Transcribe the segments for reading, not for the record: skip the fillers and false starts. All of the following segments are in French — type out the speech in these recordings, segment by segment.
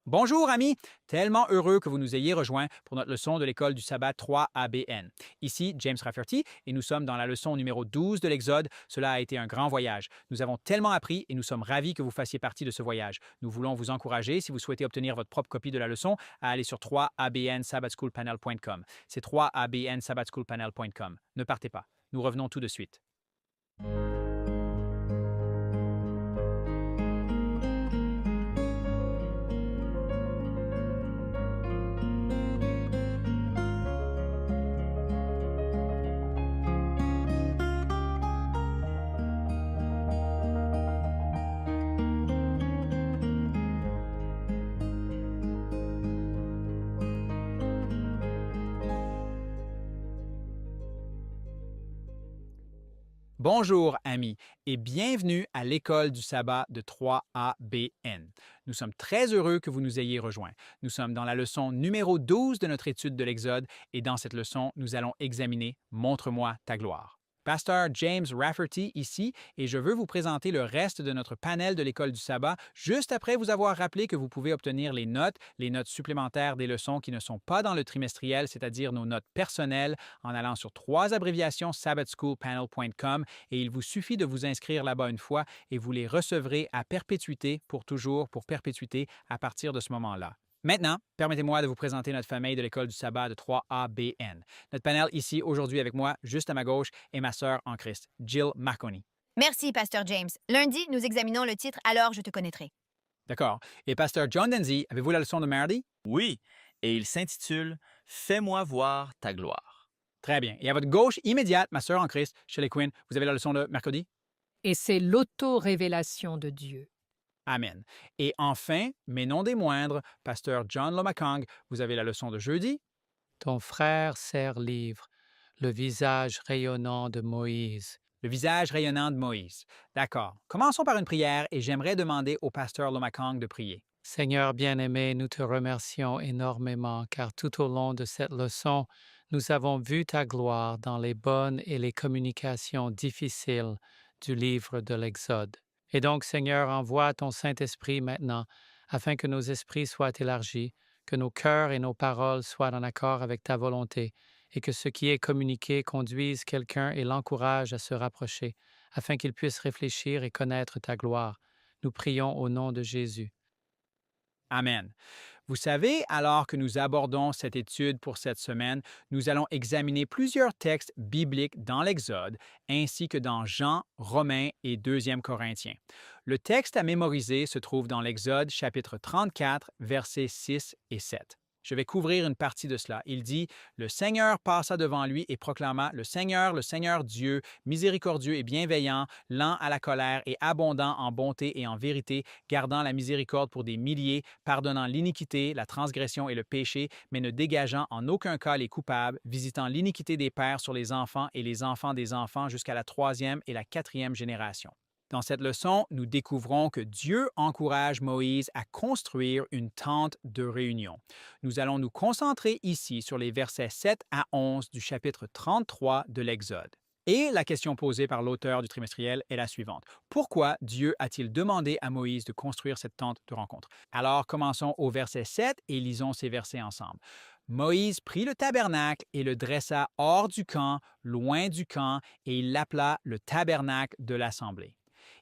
Bonjour amis, tellement heureux que vous nous ayez rejoints pour notre leçon de l'école du sabbat 3ABN. Ici James Rafferty et nous sommes dans la leçon numéro 12 de l'Exode. Cela a été un grand voyage. Nous avons tellement appris et nous sommes ravis que vous fassiez partie de ce voyage. Nous voulons vous encourager, si vous souhaitez obtenir votre propre copie de la leçon, à aller sur 3abnsabbatschoolpanel.com. C'est 3abnsabbatschoolpanel.com. Ne partez pas. Nous revenons tout de suite. Bonjour amis et bienvenue à l'école du sabbat de 3ABN. Nous sommes très heureux que vous nous ayez rejoints. Nous sommes dans la leçon numéro 12 de notre étude de l'Exode et dans cette leçon, nous allons examiner Montre-moi ta gloire. Pasteur James Rafferty ici et je veux vous présenter le reste de notre panel de l'école du sabbat juste après vous avoir rappelé que vous pouvez obtenir les notes supplémentaires des leçons qui ne sont pas dans le trimestriel, c'est-à-dire nos notes personnelles en allant sur 3 abréviations sabbatschoolpanel.com et il vous suffit de vous inscrire là-bas une fois et vous les recevrez à perpétuité pour toujours, pour perpétuité à partir de ce moment-là. Maintenant, permettez-moi de vous présenter notre famille de l'école du sabbat de 3ABN. Notre panel ici aujourd'hui avec moi, juste à ma gauche, est ma sœur en Christ, Jill Marconi. Merci, Pasteur James. Lundi, nous examinons le titre Alors je te connaîtrai. D'accord. Et Pasteur John Denzi, avez-vous la leçon de mardi? Oui, et il s'intitule Fais-moi voir ta gloire. Très bien. Et à votre gauche immédiate, ma sœur en Christ, Shelley Quinn, vous avez la leçon de mercredi? Et c'est l'auto-révélation de Dieu. Amen. Et enfin, mais non des moindres, Pasteur John Lomakang, vous avez la leçon de jeudi? Ton frère serre livre, le visage rayonnant de Moïse. Le visage rayonnant de Moïse. D'accord. Commençons par une prière et j'aimerais demander au pasteur Lomakang de prier. Seigneur bien-aimé, nous te remercions énormément car tout au long de cette leçon, nous avons vu ta gloire dans les bonnes et les communications difficiles du livre de l'Exode. Et donc, Seigneur, envoie ton Saint-Esprit maintenant afin que nos esprits soient élargis, que nos cœurs et nos paroles soient en accord avec ta volonté et que ce qui est communiqué conduise quelqu'un et l'encourage à se rapprocher afin qu'il puisse réfléchir et connaître ta gloire. Nous prions au nom de Jésus. Amen. Vous savez, alors que nous abordons cette étude pour cette semaine, nous allons examiner plusieurs textes bibliques dans l'Exode, ainsi que dans Jean, Romains et 2 Corinthiens. Le texte à mémoriser se trouve dans l'Exode chapitre 34, versets 6 et 7. Je vais couvrir une partie de cela. Il dit, « Le Seigneur passa devant lui et proclama, le Seigneur Dieu, miséricordieux et bienveillant, lent à la colère et abondant en bonté et en vérité, gardant la miséricorde pour des milliers, pardonnant l'iniquité, la transgression et le péché, mais ne dégageant en aucun cas les coupables, visitant l'iniquité des pères sur les enfants et les enfants des enfants jusqu'à la 3e et la 4e génération. » Dans cette leçon, nous découvrons que Dieu encourage Moïse à construire une tente de réunion. Nous allons nous concentrer ici sur les versets 7 à 11 du chapitre 33 de l'Exode. Et la question posée par l'auteur du trimestriel est la suivante. Pourquoi Dieu a-t-il demandé à Moïse de construire cette tente de rencontre? Alors, commençons au verset 7 et lisons ces versets ensemble. Moïse prit le tabernacle et le dressa hors du camp, loin du camp, et il l'appela le tabernacle de l'assemblée.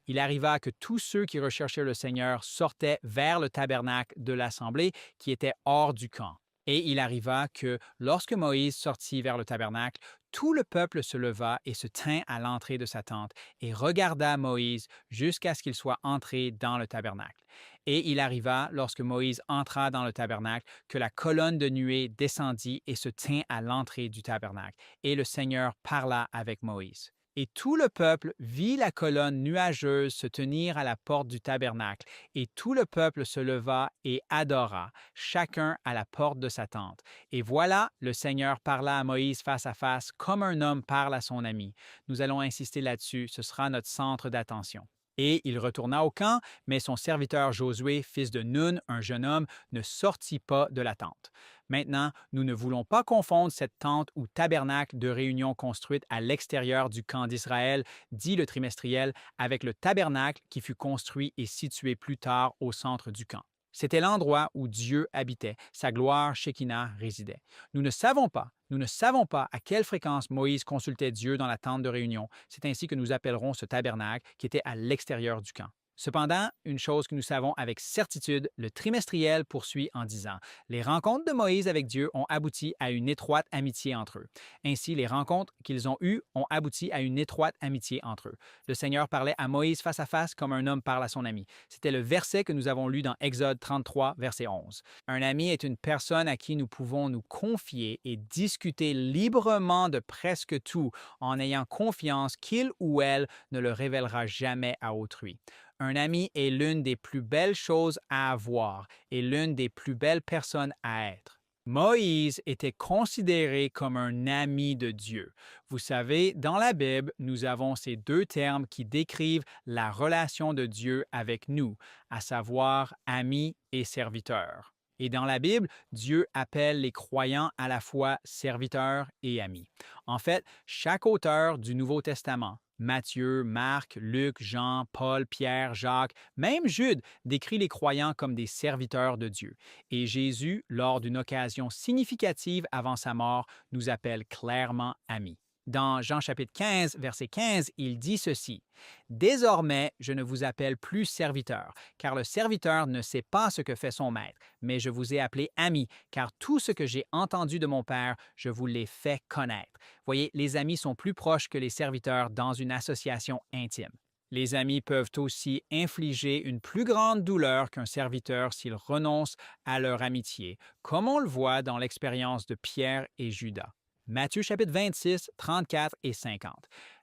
Il arriva que tous ceux qui recherchaient le Seigneur sortaient vers le tabernacle de l'assemblée qui était hors du camp. Et il arriva que, lorsque Moïse sortit vers le tabernacle, tout le peuple se leva et se tint à l'entrée de sa tente et regarda Moïse jusqu'à ce qu'il soit entré dans le tabernacle. Et il arriva, lorsque Moïse entra dans le tabernacle, que la colonne de nuée descendit et se tint à l'entrée du tabernacle. Et le Seigneur parla avec Moïse. Et tout le peuple vit la colonne nuageuse se tenir à la porte du tabernacle, et tout le peuple se leva et adora, chacun à la porte de sa tente. Et voilà, le Seigneur parla à Moïse face à face, comme un homme parle à son ami. Nous allons insister là-dessus, ce sera notre centre d'attention. Et il retourna au camp, mais son serviteur Josué, fils de Nun, un jeune homme, ne sortit pas de la tente. Maintenant, nous ne voulons pas confondre cette tente ou tabernacle de réunion construite à l'extérieur du camp d'Israël, dit le trimestriel, avec le tabernacle qui fut construit et situé plus tard au centre du camp. C'était l'endroit où Dieu habitait, sa gloire Shekinah résidait. Nous ne savons pas à quelle fréquence Moïse consultait Dieu dans la tente de réunion. C'est ainsi que nous appellerons ce tabernacle qui était à l'extérieur du camp. Cependant, une chose que nous savons avec certitude, le trimestriel poursuit en disant: les rencontres de Moïse avec Dieu ont abouti à une étroite amitié entre eux. Ainsi, les rencontres qu'ils ont eues ont abouti à une étroite amitié entre eux. Le Seigneur parlait à Moïse face à face comme un homme parle à son ami. C'était le verset que nous avons lu dans Exode 33, verset 11. Un ami est une personne à qui nous pouvons nous confier et discuter librement de presque tout en ayant confiance qu'il ou elle ne le révélera jamais à autrui. Un ami est l'une des plus belles choses à avoir et l'une des plus belles personnes à être. Moïse était considéré comme un ami de Dieu. Vous savez, dans la Bible, nous avons ces deux termes qui décrivent la relation de Dieu avec nous, à savoir ami et serviteur. Et dans la Bible, Dieu appelle les croyants à la fois serviteurs et amis. En fait, chaque auteur du Nouveau Testament, Matthieu, Marc, Luc, Jean, Paul, Pierre, Jacques, même Jude, décrit les croyants comme des serviteurs de Dieu. Et Jésus, lors d'une occasion significative avant sa mort, nous appelle clairement amis. Dans Jean chapitre 15, verset 15, il dit ceci: « Désormais, je ne vous appelle plus serviteur, car le serviteur ne sait pas ce que fait son maître, mais je vous ai appelé amis, car tout ce que j'ai entendu de mon Père, je vous l'ai fait connaître. » Voyez, les amis sont plus proches que les serviteurs dans une association intime. Les amis peuvent aussi infliger une plus grande douleur qu'un serviteur s'ils renoncent à leur amitié, comme on le voit dans l'expérience de Pierre et Judas. Matthieu chapitre 26, 34 et 50.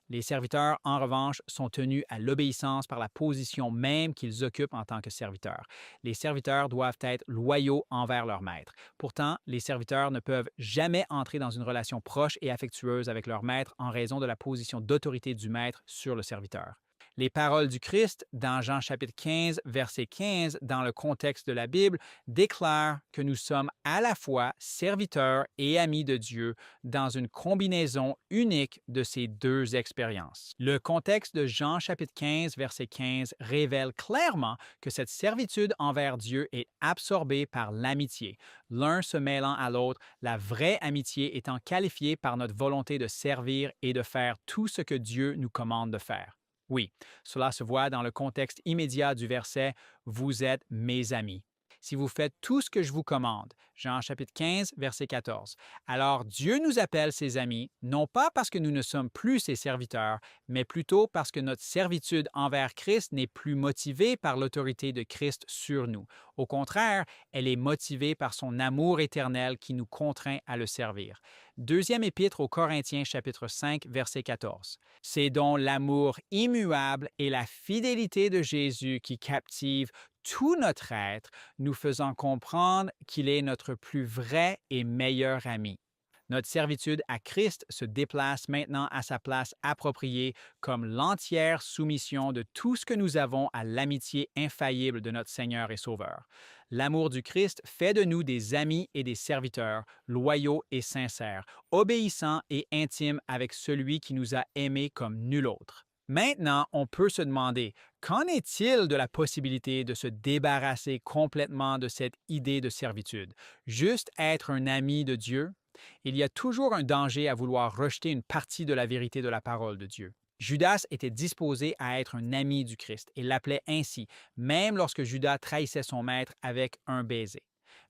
Les serviteurs, en revanche, sont tenus à l'obéissance par la position même qu'ils occupent en tant que serviteurs. Les serviteurs doivent être loyaux envers leur maître. Pourtant, les serviteurs ne peuvent jamais entrer dans une relation proche et affectueuse avec leur maître en raison de la position d'autorité du maître sur le serviteur. Les paroles du Christ, dans Jean chapitre 15, verset 15, dans le contexte de la Bible, déclarent que nous sommes à la fois serviteurs et amis de Dieu dans une combinaison unique de ces deux expériences. Le contexte de Jean chapitre 15, verset 15 révèle clairement que cette servitude envers Dieu est absorbée par l'amitié, l'un se mêlant à l'autre, la vraie amitié étant qualifiée par notre volonté de servir et de faire tout ce que Dieu nous commande de faire. Oui, cela se voit dans le contexte immédiat du verset « Vous êtes mes amis ». Si vous faites tout ce que je vous commande, Jean chapitre 15, verset 14, alors Dieu nous appelle ses amis, non pas parce que nous ne sommes plus ses serviteurs, mais plutôt parce que notre servitude envers Christ n'est plus motivée par l'autorité de Christ sur nous. Au contraire, elle est motivée par son amour éternel qui nous contraint à le servir. Deuxième épître aux Corinthiens, chapitre 5, verset 14. C'est donc l'amour immuable et la fidélité de Jésus qui captivent tout notre être, nous faisant comprendre qu'il est notre plus vrai et meilleur ami. Notre servitude à Christ se déplace maintenant à sa place appropriée comme l'entière soumission de tout ce que nous avons à l'amitié infaillible de notre Seigneur et Sauveur. L'amour du Christ fait de nous des amis et des serviteurs, loyaux et sincères, obéissants et intimes avec celui qui nous a aimés comme nul autre. Maintenant, on peut se demander, qu'en est-il de la possibilité de se débarrasser complètement de cette idée de servitude? Juste être un ami de Dieu? Il y a toujours un danger à vouloir rejeter une partie de la vérité de la parole de Dieu. Judas était disposé à être un ami du Christ et l'appelait ainsi, même lorsque Judas trahissait son maître avec un baiser.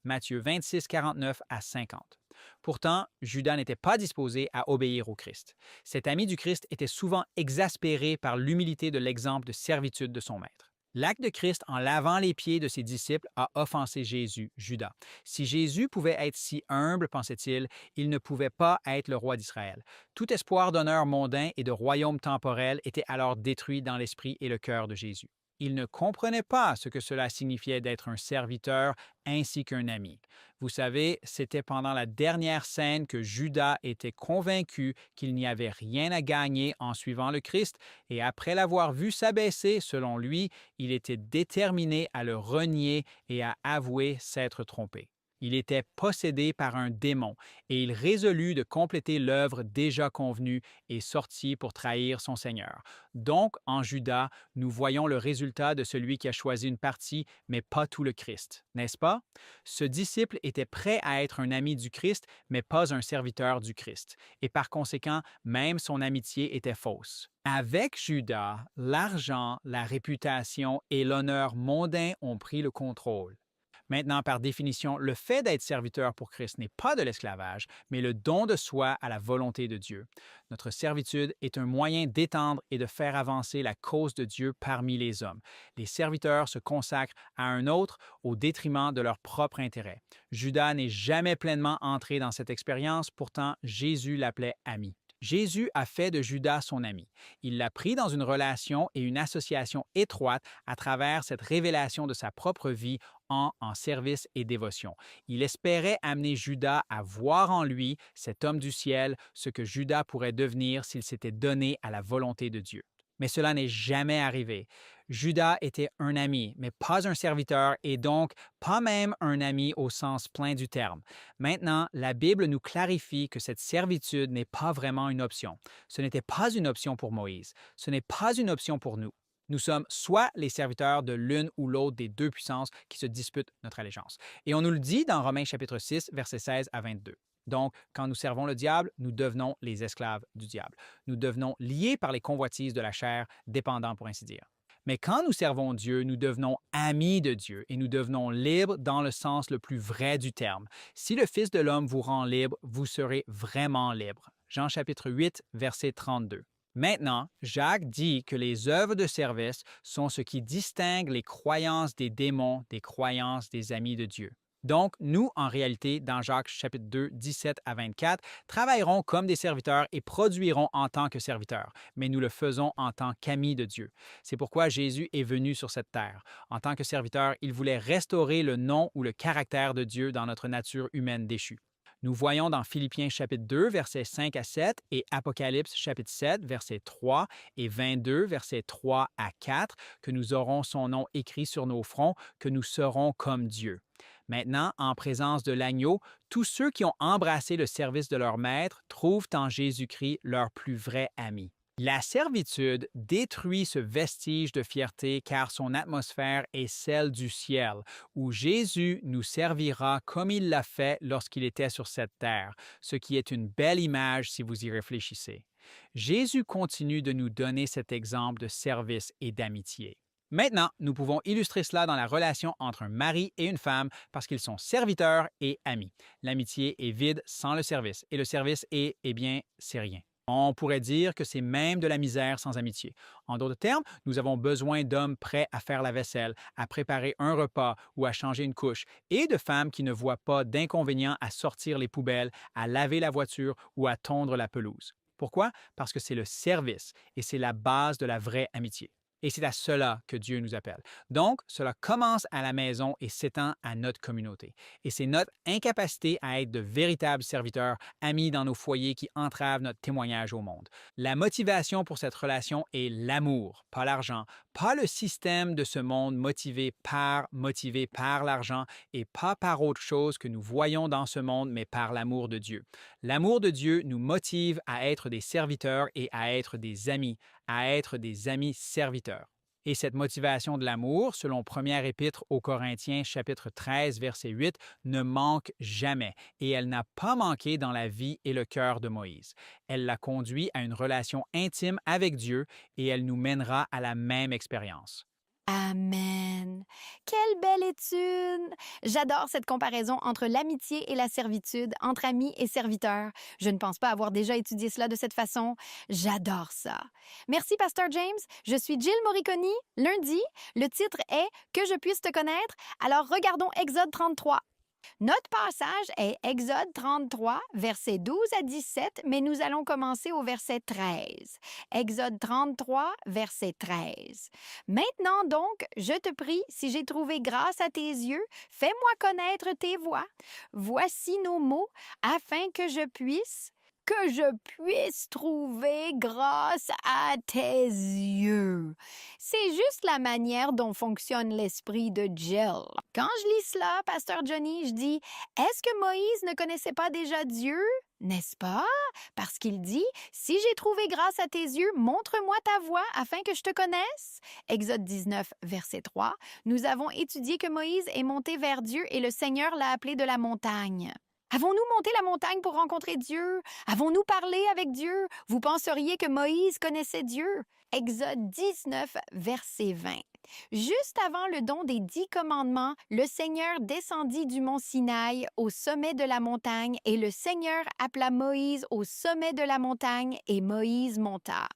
Matthieu 26, 49 à 50. Pourtant, Judas n'était pas disposé à obéir au Christ. Cet ami du Christ était souvent exaspéré par l'humilité de l'exemple de servitude de son maître. L'acte de Christ en lavant les pieds de ses disciples a offensé Jésus, Judas. Si Jésus pouvait être si humble, pensait-il, il ne pouvait pas être le roi d'Israël. Tout espoir d'honneur mondain et de royaume temporel était alors détruit dans l'esprit et le cœur de Jésus. Il ne comprenait pas ce que cela signifiait d'être un serviteur ainsi qu'un ami. Vous savez, c'était pendant la dernière scène que Judas était convaincu qu'il n'y avait rien à gagner en suivant le Christ et après l'avoir vu s'abaisser, selon lui, il était déterminé à le renier et à avouer s'être trompé. Il était possédé par un démon et il résolut de compléter l'œuvre déjà convenue et sortit pour trahir son Seigneur. Donc, en Judas, nous voyons le résultat de celui qui a choisi une partie, mais pas tout le Christ, n'est-ce pas? Ce disciple était prêt à être un ami du Christ, mais pas un serviteur du Christ. Et par conséquent, même son amitié était fausse. Avec Judas, l'argent, la réputation et l'honneur mondain ont pris le contrôle. Maintenant, par définition, le fait d'être serviteur pour Christ n'est pas de l'esclavage, mais le don de soi à la volonté de Dieu. Notre servitude est un moyen d'étendre et de faire avancer la cause de Dieu parmi les hommes. Les serviteurs se consacrent à un autre au détriment de leur propre intérêt. Judas n'est jamais pleinement entré dans cette expérience, pourtant Jésus l'appelait ami. Jésus a fait de Judas son ami. Il l'a pris dans une relation et une association étroite à travers cette révélation de sa propre vie en service et dévotion. Il espérait amener Judas à voir en lui, cet homme du ciel, ce que Judas pourrait devenir s'il s'était donné à la volonté de Dieu. Mais cela n'est jamais arrivé. Judas était un ami, mais pas un serviteur et donc pas même un ami au sens plein du terme. Maintenant, la Bible nous clarifie que cette servitude n'est pas vraiment une option. Ce n'était pas une option pour Moïse. Ce n'est pas une option pour nous. Nous sommes soit les serviteurs de l'une ou l'autre des deux puissances qui se disputent notre allégeance. Et on nous le dit dans Romains chapitre 6, versets 16 à 22. Donc, quand nous servons le diable, nous devenons les esclaves du diable. Nous devenons liés par les convoitises de la chair, dépendants pour ainsi dire. Mais quand nous servons Dieu, nous devenons amis de Dieu et nous devenons libres dans le sens le plus vrai du terme. Si le Fils de l'homme vous rend libre, vous serez vraiment libre. Jean chapitre 8, verset 32. Maintenant, Jacques dit que les œuvres de service sont ce qui distingue les croyances des démons des croyances des amis de Dieu. Donc, nous, en réalité, dans Jacques chapitre 2, 17 à 24, travaillerons comme des serviteurs et produirons en tant que serviteurs, mais nous le faisons en tant qu'amis de Dieu. C'est pourquoi Jésus est venu sur cette terre. En tant que serviteur, il voulait restaurer le nom ou le caractère de Dieu dans notre nature humaine déchue. Nous voyons dans Philippiens chapitre 2, versets 5 à 7 et Apocalypse chapitre 7, versets 3 et 22, versets 3 à 4, que nous aurons son nom écrit sur nos fronts, que nous serons comme Dieu. Maintenant, en présence de l'agneau, tous ceux qui ont embrassé le service de leur maître trouvent en Jésus-Christ leur plus vrai ami. La servitude détruit ce vestige de fierté car son atmosphère est celle du ciel, où Jésus nous servira comme il l'a fait lorsqu'il était sur cette terre, ce qui est une belle image si vous y réfléchissez. Jésus continue de nous donner cet exemple de service et d'amitié. Maintenant, nous pouvons illustrer cela dans la relation entre un mari et une femme parce qu'ils sont serviteurs et amis. L'amitié est vide sans le service et le service est, c'est rien. On pourrait dire que c'est même de la misère sans amitié. En d'autres termes, nous avons besoin d'hommes prêts à faire la vaisselle, à préparer un repas ou à changer une couche, et de femmes qui ne voient pas d'inconvénient à sortir les poubelles, à laver la voiture ou à tondre la pelouse. Pourquoi? Parce que c'est le service et c'est la base de la vraie amitié. Et c'est à cela que Dieu nous appelle. Donc, cela commence à la maison et s'étend à notre communauté. Et c'est notre incapacité à être de véritables serviteurs, amis dans nos foyers qui entravent notre témoignage au monde. La motivation pour cette relation est l'amour, pas l'argent, pas le système de ce monde motivé par l'argent et pas par autre chose que nous voyons dans ce monde, mais par l'amour de Dieu. L'amour de Dieu nous motive à être des serviteurs et à être des amis serviteurs. Et cette motivation de l'amour, selon première épître aux Corinthiens, chapitre 13, verset 8, ne manque jamais, et elle n'a pas manqué dans la vie et le cœur de Moïse. Elle l'a conduit à une relation intime avec Dieu et elle nous mènera à la même expérience. Amen. Quelle belle étude! J'adore cette comparaison entre l'amitié et la servitude, entre amis et serviteurs. Je ne pense pas avoir déjà étudié cela de cette façon. J'adore ça. Merci, Pasteur James. Je suis Jill Moriconi. Lundi, le titre est « Que je puisse te connaître ». Alors, regardons Exode 33. Notre passage est Exode 33, versets 12 à 17, mais nous allons commencer au verset 13. Exode 33, verset 13. Maintenant donc, je te prie, si j'ai trouvé grâce à tes yeux, fais-moi connaître tes voies. Voici nos mots, afin que je puisse que je puisse trouver grâce à tes yeux. C'est juste la manière dont fonctionne l'esprit de Jill. Quand je lis cela, Pasteur Johnny, je dis, est-ce que Moïse ne connaissait pas déjà Dieu? N'est-ce pas? Parce qu'il dit, si j'ai trouvé grâce à tes yeux, montre-moi ta voie afin que je te connaisse. Exode 19, verset 3. Nous avons étudié que Moïse est monté vers Dieu et le Seigneur l'a appelé de la montagne. Avons-nous monté la montagne pour rencontrer Dieu? Avons-nous parlé avec Dieu? Vous penseriez que Moïse connaissait Dieu. Exode 19, verset 20. Juste avant le don des 10 commandements, le Seigneur descendit du mont Sinaï au sommet de la montagne et le Seigneur appela Moïse au sommet de la montagne et Moïse monta.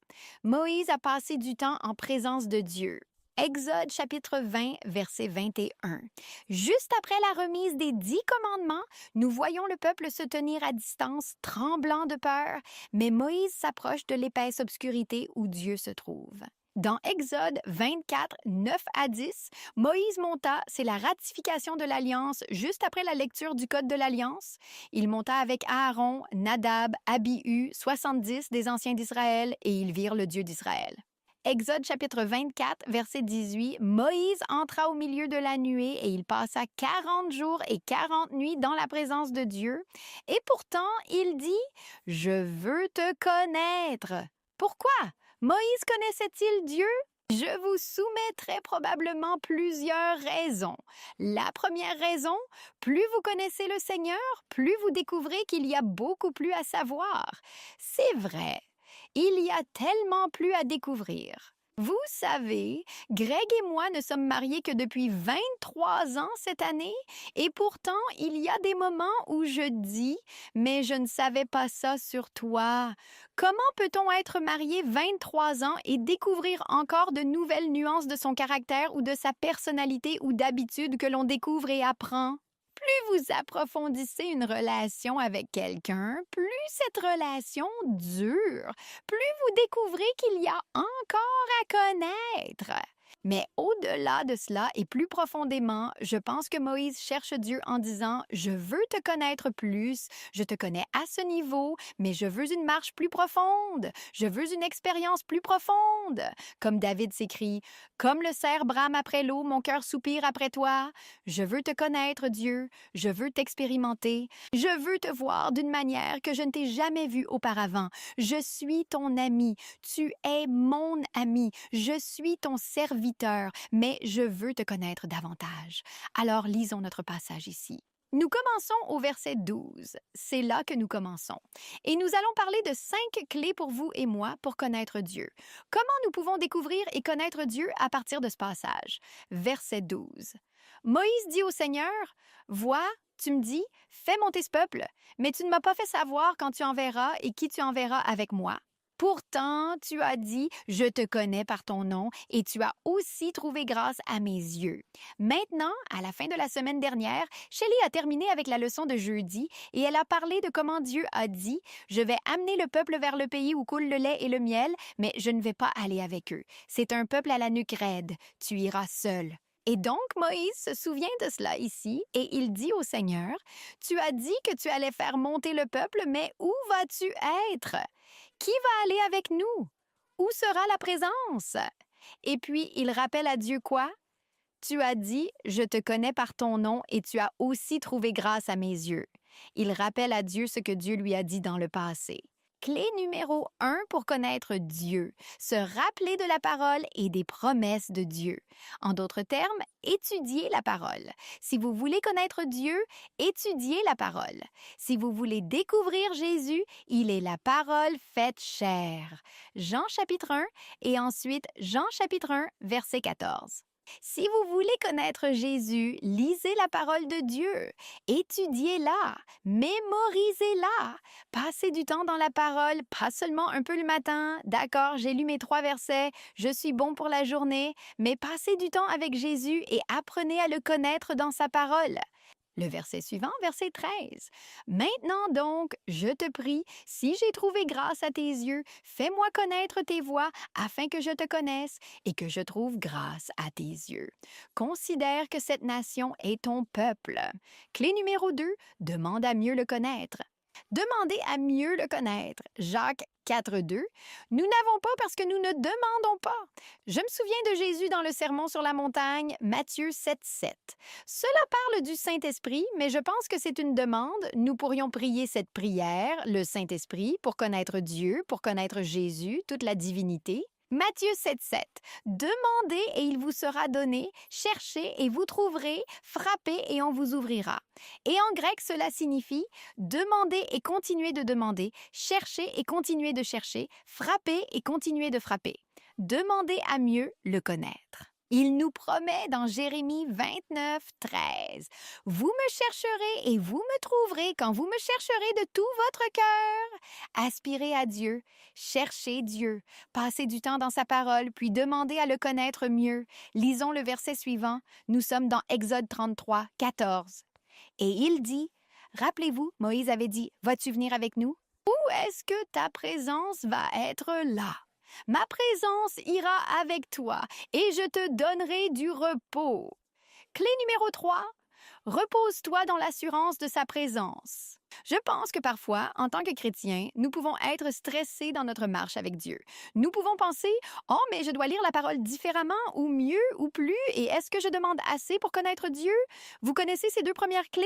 Moïse a passé du temps en présence de Dieu. Exode chapitre 20, verset 21. Juste après la remise des 10 commandements, nous voyons le peuple se tenir à distance, tremblant de peur, mais Moïse s'approche de l'épaisse obscurité où Dieu se trouve. Dans Exode 24, 9 à 10, Moïse monta, c'est la ratification de l'Alliance juste après la lecture du Code de l'Alliance. Il monta avec Aaron, Nadab, Abihu, 70 des anciens d'Israël, et ils virent le Dieu d'Israël. Exode chapitre 24, verset 18, Moïse entra au milieu de la nuée et il passa 40 jours et 40 nuits dans la présence de Dieu. Et pourtant, il dit, « Je veux te connaître. » Pourquoi? Moïse connaissait-il Dieu? Je vous soumets très probablement plusieurs raisons. La première raison, plus vous connaissez le Seigneur, plus vous découvrez qu'il y a beaucoup plus à savoir. C'est vrai. Il y a tellement plus à découvrir. Vous savez, Greg et moi ne sommes mariés que depuis 23 ans cette année, et pourtant, il y a des moments où je dis « Mais je ne savais pas ça sur toi ». Comment peut-on être marié 23 ans et découvrir encore de nouvelles nuances de son caractère ou de sa personnalité ou d'habitudes que l'on découvre et apprend? Plus vous approfondissez une relation avec quelqu'un, plus cette relation dure, plus vous découvrez qu'il y a encore à connaître. Mais au-delà de cela et plus profondément, je pense que Moïse cherche Dieu en disant « Je veux te connaître plus, je te connais à ce niveau, mais je veux une marche plus profonde, je veux une expérience plus profonde. » Comme David s'écrit « Comme le cerf brame après l'eau, mon cœur soupire après toi. Je veux te connaître, Dieu, je veux t'expérimenter, je veux te voir d'une manière que je ne t'ai jamais vue auparavant. Je suis ton ami, tu es mon ami, je suis ton serviteur, mais je veux te connaître davantage. » Alors lisons notre passage ici. Nous commençons au verset 12. C'est là que nous commençons. Et nous allons parler de 5 clés pour vous et moi pour connaître Dieu. Comment nous pouvons découvrir et connaître Dieu à partir de ce passage? Verset 12. Moïse dit au Seigneur, « Vois, tu me dis, fais monter ce peuple, mais tu ne m'as pas fait savoir quand tu enverras et qui tu enverras avec moi. Pourtant, tu as dit, je te connais par ton nom et tu as aussi trouvé grâce à mes yeux. » Maintenant, à la fin de la semaine dernière, Shelley a terminé avec la leçon de jeudi et elle a parlé de comment Dieu a dit, « Je vais amener le peuple vers le pays où coule le lait et le miel, mais je ne vais pas aller avec eux. C'est un peuple à la nuque raide. Tu iras seul. » Et donc, Moïse se souvient de cela ici et il dit au Seigneur, « Tu as dit que tu allais faire monter le peuple, mais où vas-tu être? Qui va aller avec nous? Où sera la présence? » Et puis, il rappelle à Dieu quoi? « Tu as dit, je te connais par ton nom et tu as aussi trouvé grâce à mes yeux. » Il rappelle à Dieu ce que Dieu lui a dit dans le passé. Clé numéro 1 pour connaître Dieu, se rappeler de la parole et des promesses de Dieu. En d'autres termes, étudier la parole. Si vous voulez connaître Dieu, étudiez la parole. Si vous voulez découvrir Jésus, il est la parole faite chair. Jean chapitre 1 et ensuite Jean chapitre 1, verset 14. Si vous voulez connaître Jésus, lisez la parole de Dieu, étudiez-la, mémorisez-la, passez du temps dans la parole, pas seulement un peu le matin, d'accord, j'ai lu mes 3 versets, je suis bon pour la journée, mais passez du temps avec Jésus et apprenez à le connaître dans sa parole. Le verset suivant, verset 13. « Maintenant donc, je te prie, si j'ai trouvé grâce à tes yeux, fais-moi connaître tes voies afin que je te connaisse et que je trouve grâce à tes yeux. Considère que cette nation est ton peuple. » Clé numéro 2, demande à mieux le connaître. Demandez à mieux le connaître. Jacques 4,2. Nous n'avons pas parce que nous ne demandons pas. Je me souviens de Jésus dans le Sermon sur la montagne, Matthieu 7,7. Cela parle du Saint-Esprit, mais je pense que c'est une demande. Nous pourrions prier cette prière, le Saint-Esprit, pour connaître Dieu, pour connaître Jésus, toute la divinité. Matthieu 7,7. Demandez et il vous sera donné, cherchez et vous trouverez, frappez et on vous ouvrira. Et en grec, cela signifie demandez et continuez de demander, cherchez et continuez de chercher, frappez et continuez de frapper. Demandez à mieux le connaître. Il nous promet dans Jérémie 29,13. Vous me chercherez et vous me trouverez quand vous me chercherez de tout votre cœur. Aspirez à Dieu, cherchez Dieu, passez du temps dans sa parole, puis demandez à le connaître mieux. Lisons le verset suivant. Nous sommes dans Exode 33,14. Et il dit, rappelez-vous, Moïse avait dit, vas-tu venir avec nous? Où est-ce que ta présence va être là? Ma présence ira avec toi et je te donnerai du repos. Clé numéro 3. Repose-toi dans l'assurance de sa présence. Je pense que parfois, en tant que chrétiens, nous pouvons être stressés dans notre marche avec Dieu. Nous pouvons penser « Oh, mais je dois lire la parole différemment ou mieux ou plus et est-ce que je demande assez pour connaître Dieu? » Vous connaissez ces deux premières clés?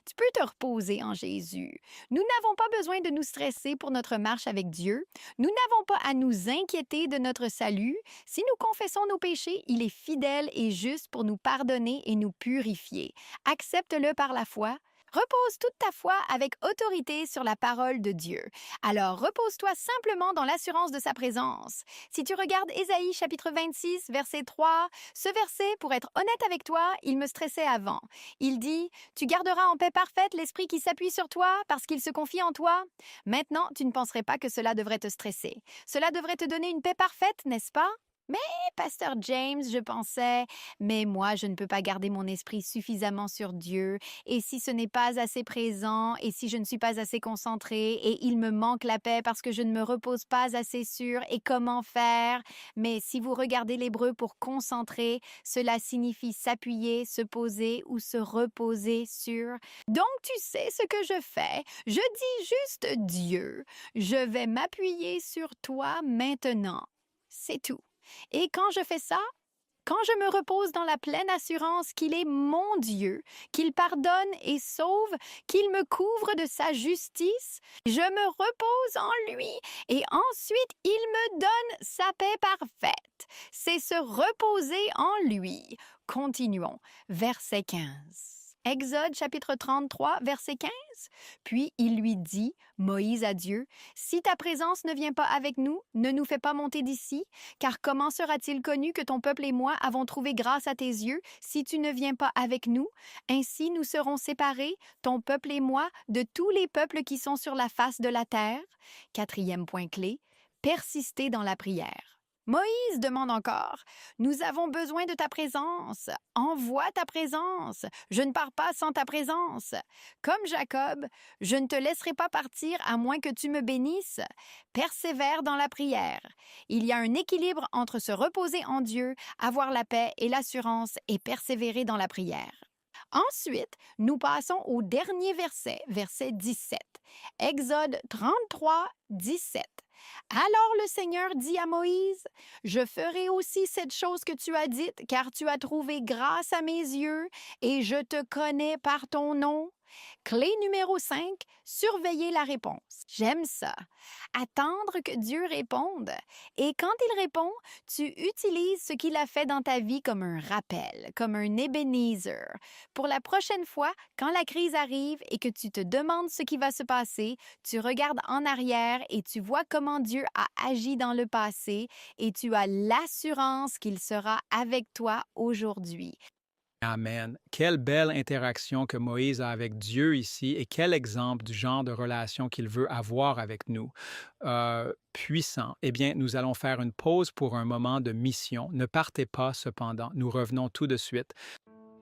Tu peux te reposer en Jésus. Nous n'avons pas besoin de nous stresser pour notre marche avec Dieu. Nous n'avons pas à nous inquiéter de notre salut. Si nous confessons nos péchés, il est fidèle et juste pour nous pardonner et nous purifier. Accepte-le par la foi. Repose toute ta foi avec autorité sur la parole de Dieu. Alors, repose-toi simplement dans l'assurance de sa présence. Si tu regardes Ésaïe chapitre 26, verset 3, ce verset, pour être honnête avec toi, il me stressait avant. Il dit « Tu garderas en paix parfaite l'esprit qui s'appuie sur toi parce qu'il se confie en toi. » Maintenant, tu ne penserais pas que cela devrait te stresser. Cela devrait te donner une paix parfaite, n'est-ce pas? Mais, Pasteur James, je pensais, mais moi, je ne peux pas garder mon esprit suffisamment sur Dieu, et si ce n'est pas assez présent, et si je ne suis pas assez concentré, et il me manque la paix parce que je ne me repose pas assez sur, et comment faire? Mais si vous regardez l'hébreu pour concentrer, cela signifie s'appuyer, se poser ou se reposer sur. Donc, tu sais ce que je fais. Je dis juste Dieu. Je vais m'appuyer sur toi maintenant. C'est tout. Et quand je fais ça, quand je me repose dans la pleine assurance qu'il est mon Dieu, qu'il pardonne et sauve, qu'il me couvre de sa justice, je me repose en lui et ensuite il me donne sa paix parfaite. C'est se reposer en lui. Continuons. Verset 15. Exode chapitre 33, verset 15. Puis il lui dit, Moïse à Dieu, « Si ta présence ne vient pas avec nous, ne nous fais pas monter d'ici, car comment sera-t-il connu que ton peuple et moi avons trouvé grâce à tes yeux si tu ne viens pas avec nous? Ainsi nous serons séparés, ton peuple et moi, de tous les peuples qui sont sur la face de la terre. » Quatrième point clé, persister dans la prière. Moïse demande encore, « Nous avons besoin de ta présence. Envoie ta présence. Je ne pars pas sans ta présence. Comme Jacob, je ne te laisserai pas partir à moins que tu me bénisses. Persévère dans la prière. » Il y a un équilibre entre se reposer en Dieu, avoir la paix et l'assurance et persévérer dans la prière. Ensuite, nous passons au dernier verset, verset 17. Exode 33, 17. Alors le Seigneur dit à Moïse, « Je ferai aussi cette chose que tu as dite, car tu as trouvé grâce à mes yeux, et je te connais par ton nom. » Clé numéro 5, surveiller la réponse. J'aime ça. Attendre que Dieu réponde. Et quand il répond, tu utilises ce qu'il a fait dans ta vie comme un rappel, comme un Ebenezer. Pour la prochaine fois, quand la crise arrive et que tu te demandes ce qui va se passer, tu regardes en arrière et tu vois comment Dieu a agi dans le passé et tu as l'assurance qu'il sera avec toi aujourd'hui. Amen. Quelle belle interaction que Moïse a avec Dieu ici et quel exemple du genre de relation qu'il veut avoir avec nous. Puissant. Eh bien, nous allons faire une pause pour un moment de mission. Ne partez pas cependant. Nous revenons tout de suite.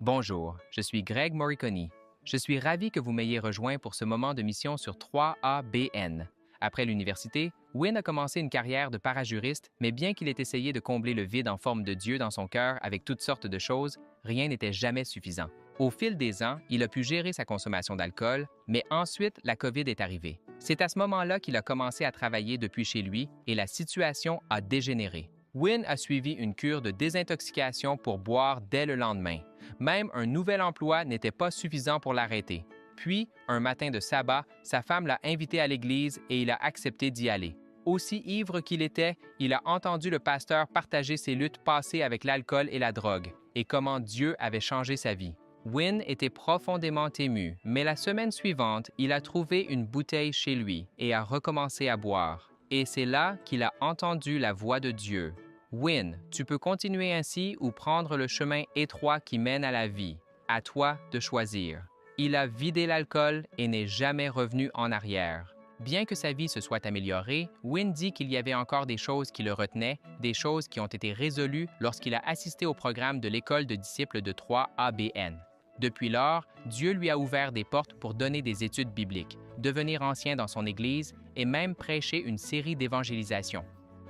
Bonjour, je suis Greg Morricone. Je suis ravi que vous m'ayez rejoint pour ce moment de mission sur 3ABN. Après l'université, Wynne a commencé une carrière de parajuriste, mais bien qu'il ait essayé de combler le vide en forme de Dieu dans son cœur avec toutes sortes de choses, rien n'était jamais suffisant. Au fil des ans, il a pu gérer sa consommation d'alcool, mais ensuite, la COVID est arrivée. C'est à ce moment-là qu'il a commencé à travailler depuis chez lui et la situation a dégénéré. Wynne a suivi une cure de désintoxication pour boire dès le lendemain. Même un nouvel emploi n'était pas suffisant pour l'arrêter. Puis, un matin de sabbat, sa femme l'a invité à l'église et il a accepté d'y aller. Aussi ivre qu'il était, il a entendu le pasteur partager ses luttes passées avec l'alcool et la drogue et comment Dieu avait changé sa vie. Wynne était profondément ému, mais la semaine suivante, il a trouvé une bouteille chez lui et a recommencé à boire. Et c'est là qu'il a entendu la voix de Dieu. « Wynne, tu peux continuer ainsi ou prendre le chemin étroit qui mène à la vie. À toi de choisir. » Il a vidé l'alcool et n'est jamais revenu en arrière. Bien que sa vie se soit améliorée, Wynne dit qu'il y avait encore des choses qui le retenaient, des choses qui ont été résolues lorsqu'il a assisté au programme de l'école de disciples de 3ABN. Depuis lors, Dieu lui a ouvert des portes pour donner des études bibliques, devenir ancien dans son Église et même prêcher une série d'évangélisation.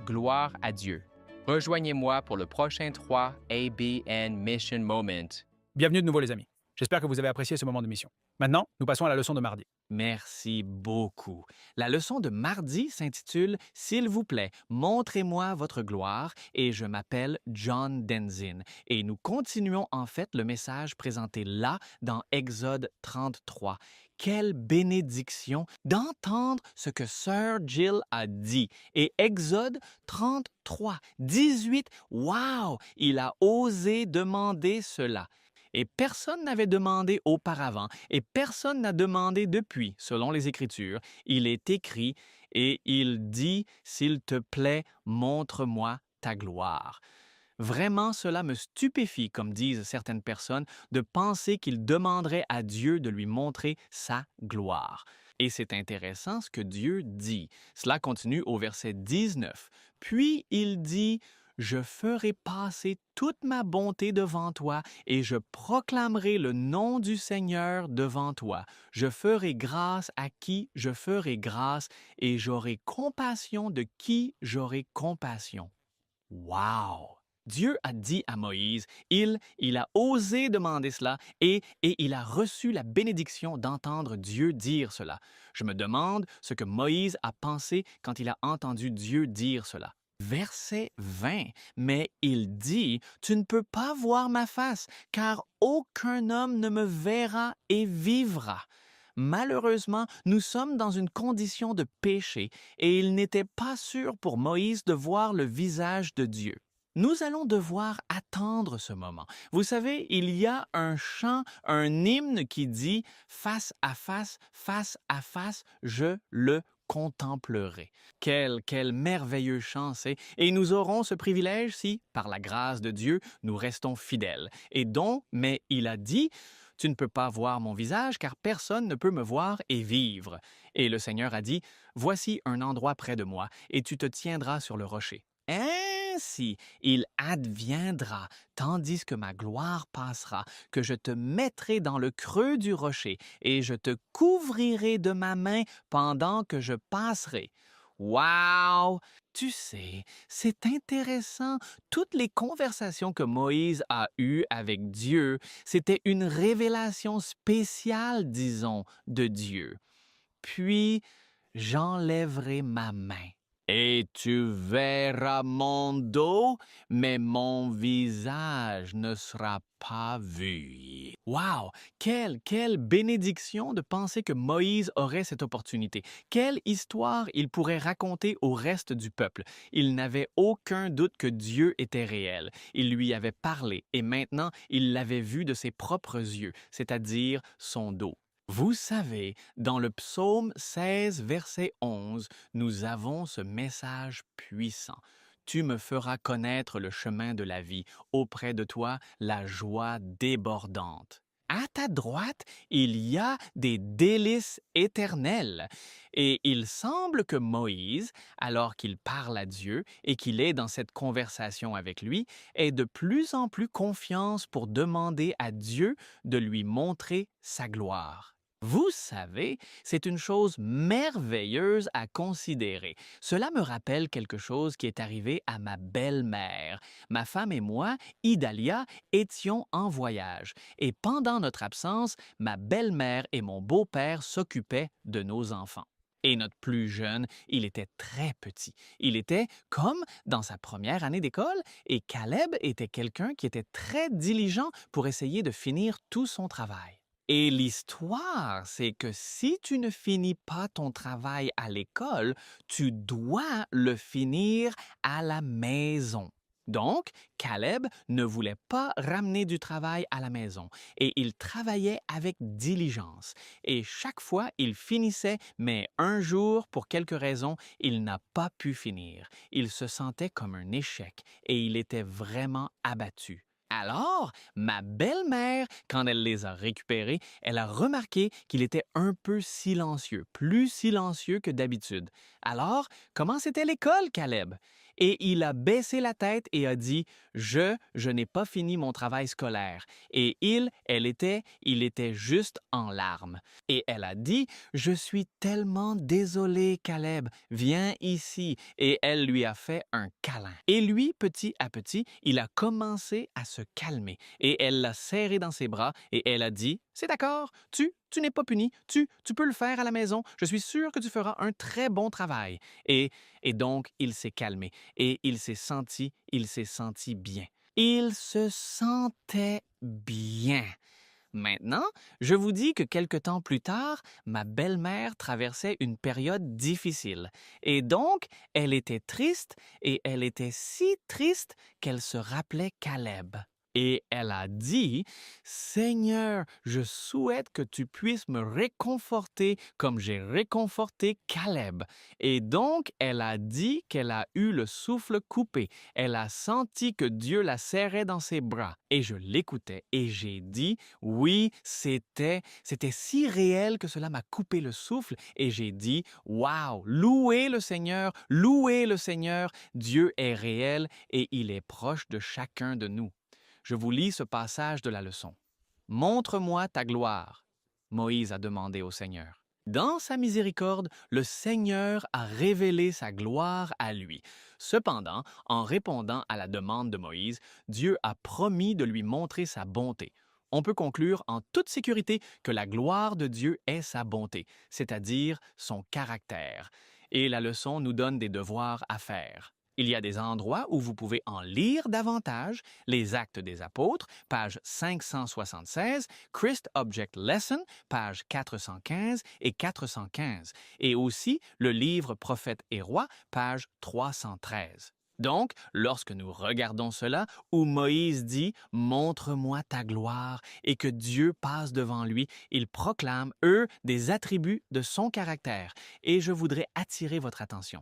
Gloire à Dieu. Rejoignez-moi pour le prochain 3ABN Mission Moment. Bienvenue de nouveau les amis. J'espère que vous avez apprécié ce moment de mission. Maintenant, nous passons à la leçon de mardi. Merci beaucoup. La leçon de mardi s'intitule « S'il vous plaît, montrez-moi votre gloire » et je m'appelle John Denzin. Et nous continuons en fait le message présenté là dans Exode 33. Quelle bénédiction d'entendre ce que Sœur Jill a dit. Et Exode 33, 18, wow! Il a osé demander cela. Et personne n'avait demandé auparavant, et personne n'a demandé depuis, selon les Écritures. Il est écrit, et il dit, « S'il te plaît, montre-moi ta gloire. » Vraiment, cela me stupéfie, comme disent certaines personnes, de penser qu'il demanderait à Dieu de lui montrer sa gloire. Et c'est intéressant ce que Dieu dit. Cela continue au verset 19. Puis il dit, « Je ferai passer toute ma bonté devant toi et je proclamerai le nom du Seigneur devant toi. Je ferai grâce à qui je ferai grâce et j'aurai compassion de qui j'aurai compassion. » Wow! Dieu a dit à Moïse, il a osé demander cela et il a reçu la bénédiction d'entendre Dieu dire cela. Je me demande ce que Moïse a pensé quand il a entendu Dieu dire cela. Verset 20, mais il dit, « Tu ne peux pas voir ma face, car aucun homme ne me verra et vivra. » Malheureusement, nous sommes dans une condition de péché et il n'était pas sûr pour Moïse de voir le visage de Dieu. Nous allons devoir attendre ce moment. Vous savez, il y a un chant, un hymne qui dit « Face à face, je le contemplerai. » Quel merveilleux chant c'est! Et nous aurons ce privilège si, par la grâce de Dieu, nous restons fidèles. Et donc, mais il a dit « Tu ne peux pas voir mon visage, car personne ne peut me voir et vivre. » Et le Seigneur a dit « Voici un endroit près de moi, et tu te tiendras sur le rocher. » Ainsi, il adviendra, tandis que ma gloire passera, que je te mettrai dans le creux du rocher, et je te couvrirai de ma main pendant que je passerai. Wow! Tu sais, c'est intéressant. Toutes les conversations que Moïse a eues avec Dieu, c'était une révélation spéciale, disons, de Dieu. Puis, j'enlèverai ma main. Et tu verras mon dos, mais mon visage ne sera pas vu. Wow! Quelle bénédiction de penser que Moïse aurait cette opportunité. Quelle histoire il pourrait raconter au reste du peuple. Il n'avait aucun doute que Dieu était réel. Il lui avait parlé et maintenant il l'avait vu de ses propres yeux, c'est-à-dire son dos. Vous savez, dans le psaume 16, verset 11, nous avons ce message puissant. « Tu me feras connaître le chemin de la vie, auprès de toi la joie débordante. » À ta droite, il y a des délices éternelles. Et il semble que Moïse, alors qu'il parle à Dieu et qu'il est dans cette conversation avec lui, ait de plus en plus confiance pour demander à Dieu de lui montrer sa gloire. Vous savez, c'est une chose merveilleuse à considérer. Cela me rappelle quelque chose qui est arrivé à ma belle-mère. Ma femme et moi, Idalia, étions en voyage. Et pendant notre absence, ma belle-mère et mon beau-père s'occupaient de nos enfants. Et notre plus jeune, il était très petit. Il était comme dans sa première année d'école et Caleb était quelqu'un qui était très diligent pour essayer de finir tout son travail. Et l'histoire, c'est que si tu ne finis pas ton travail à l'école, tu dois le finir à la maison. Donc, Caleb ne voulait pas ramener du travail à la maison et il travaillait avec diligence. Et chaque fois, il finissait, mais un jour, pour quelque raison, il n'a pas pu finir. Il se sentait comme un échec et il était vraiment abattu. Alors, ma belle-mère, quand elle les a récupérés, elle a remarqué qu'il était un peu silencieux, plus silencieux que d'habitude. Alors, comment c'était l'école, Caleb? Et il a baissé la tête et a dit, je n'ai pas fini mon travail scolaire. Et il était juste en larmes. Et elle a dit, je suis tellement désolée, Caleb, viens ici. Et elle lui a fait un câlin. Et lui, petit à petit, il a commencé à se calmer. Et elle l'a serré dans ses bras et elle a dit, c'est d'accord, tu n'es pas puni, tu peux le faire à la maison, je suis sûre que tu feras un très bon travail. Et donc, il s'est calmé et il s'est senti bien. Il se sentait bien. Maintenant, je vous dis que quelque temps plus tard, ma belle-mère traversait une période difficile. Et donc, elle était triste et elle était si triste qu'elle se rappelait Caleb. Et elle a dit, Seigneur, je souhaite que tu puisses me réconforter comme j'ai réconforté Caleb. Et donc, elle a dit qu'elle a eu le souffle coupé. Elle a senti que Dieu la serrait dans ses bras. Et je l'écoutais et j'ai dit, oui, c'était si réel que cela m'a coupé le souffle. Et j'ai dit, waouh, louez le Seigneur, Dieu est réel et il est proche de chacun de nous. Je vous lis ce passage de la leçon. Montre-moi ta gloire, Moïse a demandé au Seigneur. Dans sa miséricorde, le Seigneur a révélé sa gloire à lui. Cependant, en répondant à la demande de Moïse, Dieu a promis de lui montrer sa bonté. On peut conclure en toute sécurité que la gloire de Dieu est sa bonté, c'est-à-dire son caractère. Et la leçon nous donne des devoirs à faire. Il y a des endroits où vous pouvez en lire davantage, les Actes des Apôtres, page 576, Christ Object Lesson, page 415 et 415, et aussi le livre Prophètes et Rois, page 313. Donc, lorsque nous regardons cela, où Moïse dit « Montre-moi ta gloire » et que Dieu passe devant lui, il proclame, des attributs de son caractère. Et je voudrais attirer votre attention.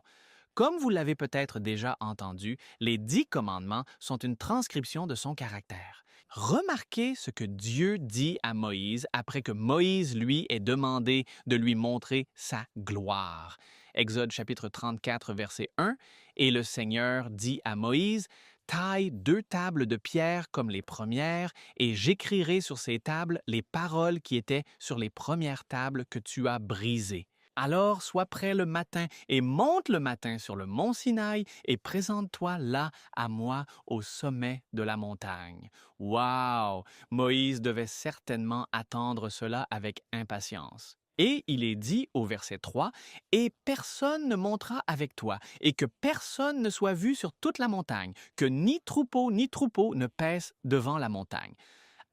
Comme vous l'avez peut-être déjà entendu, les 10 commandements sont une transcription de son caractère. Remarquez ce que Dieu dit à Moïse après que Moïse lui ait demandé de lui montrer sa gloire. Exode chapitre 34, verset 1, « Et le Seigneur dit à Moïse, « Taille 2 tables de pierre comme les premières, et j'écrirai sur ces tables les paroles qui étaient sur les premières tables que tu as brisées. » Alors sois prêt le matin et monte le matin sur le mont Sinaï et présente-toi là à moi au sommet de la montagne. Wow! Moïse devait certainement attendre cela avec impatience. Et il est dit au verset 3, « Et personne ne montera avec toi, et que personne ne soit vu sur toute la montagne, que ni troupeau ne paisse devant la montagne. »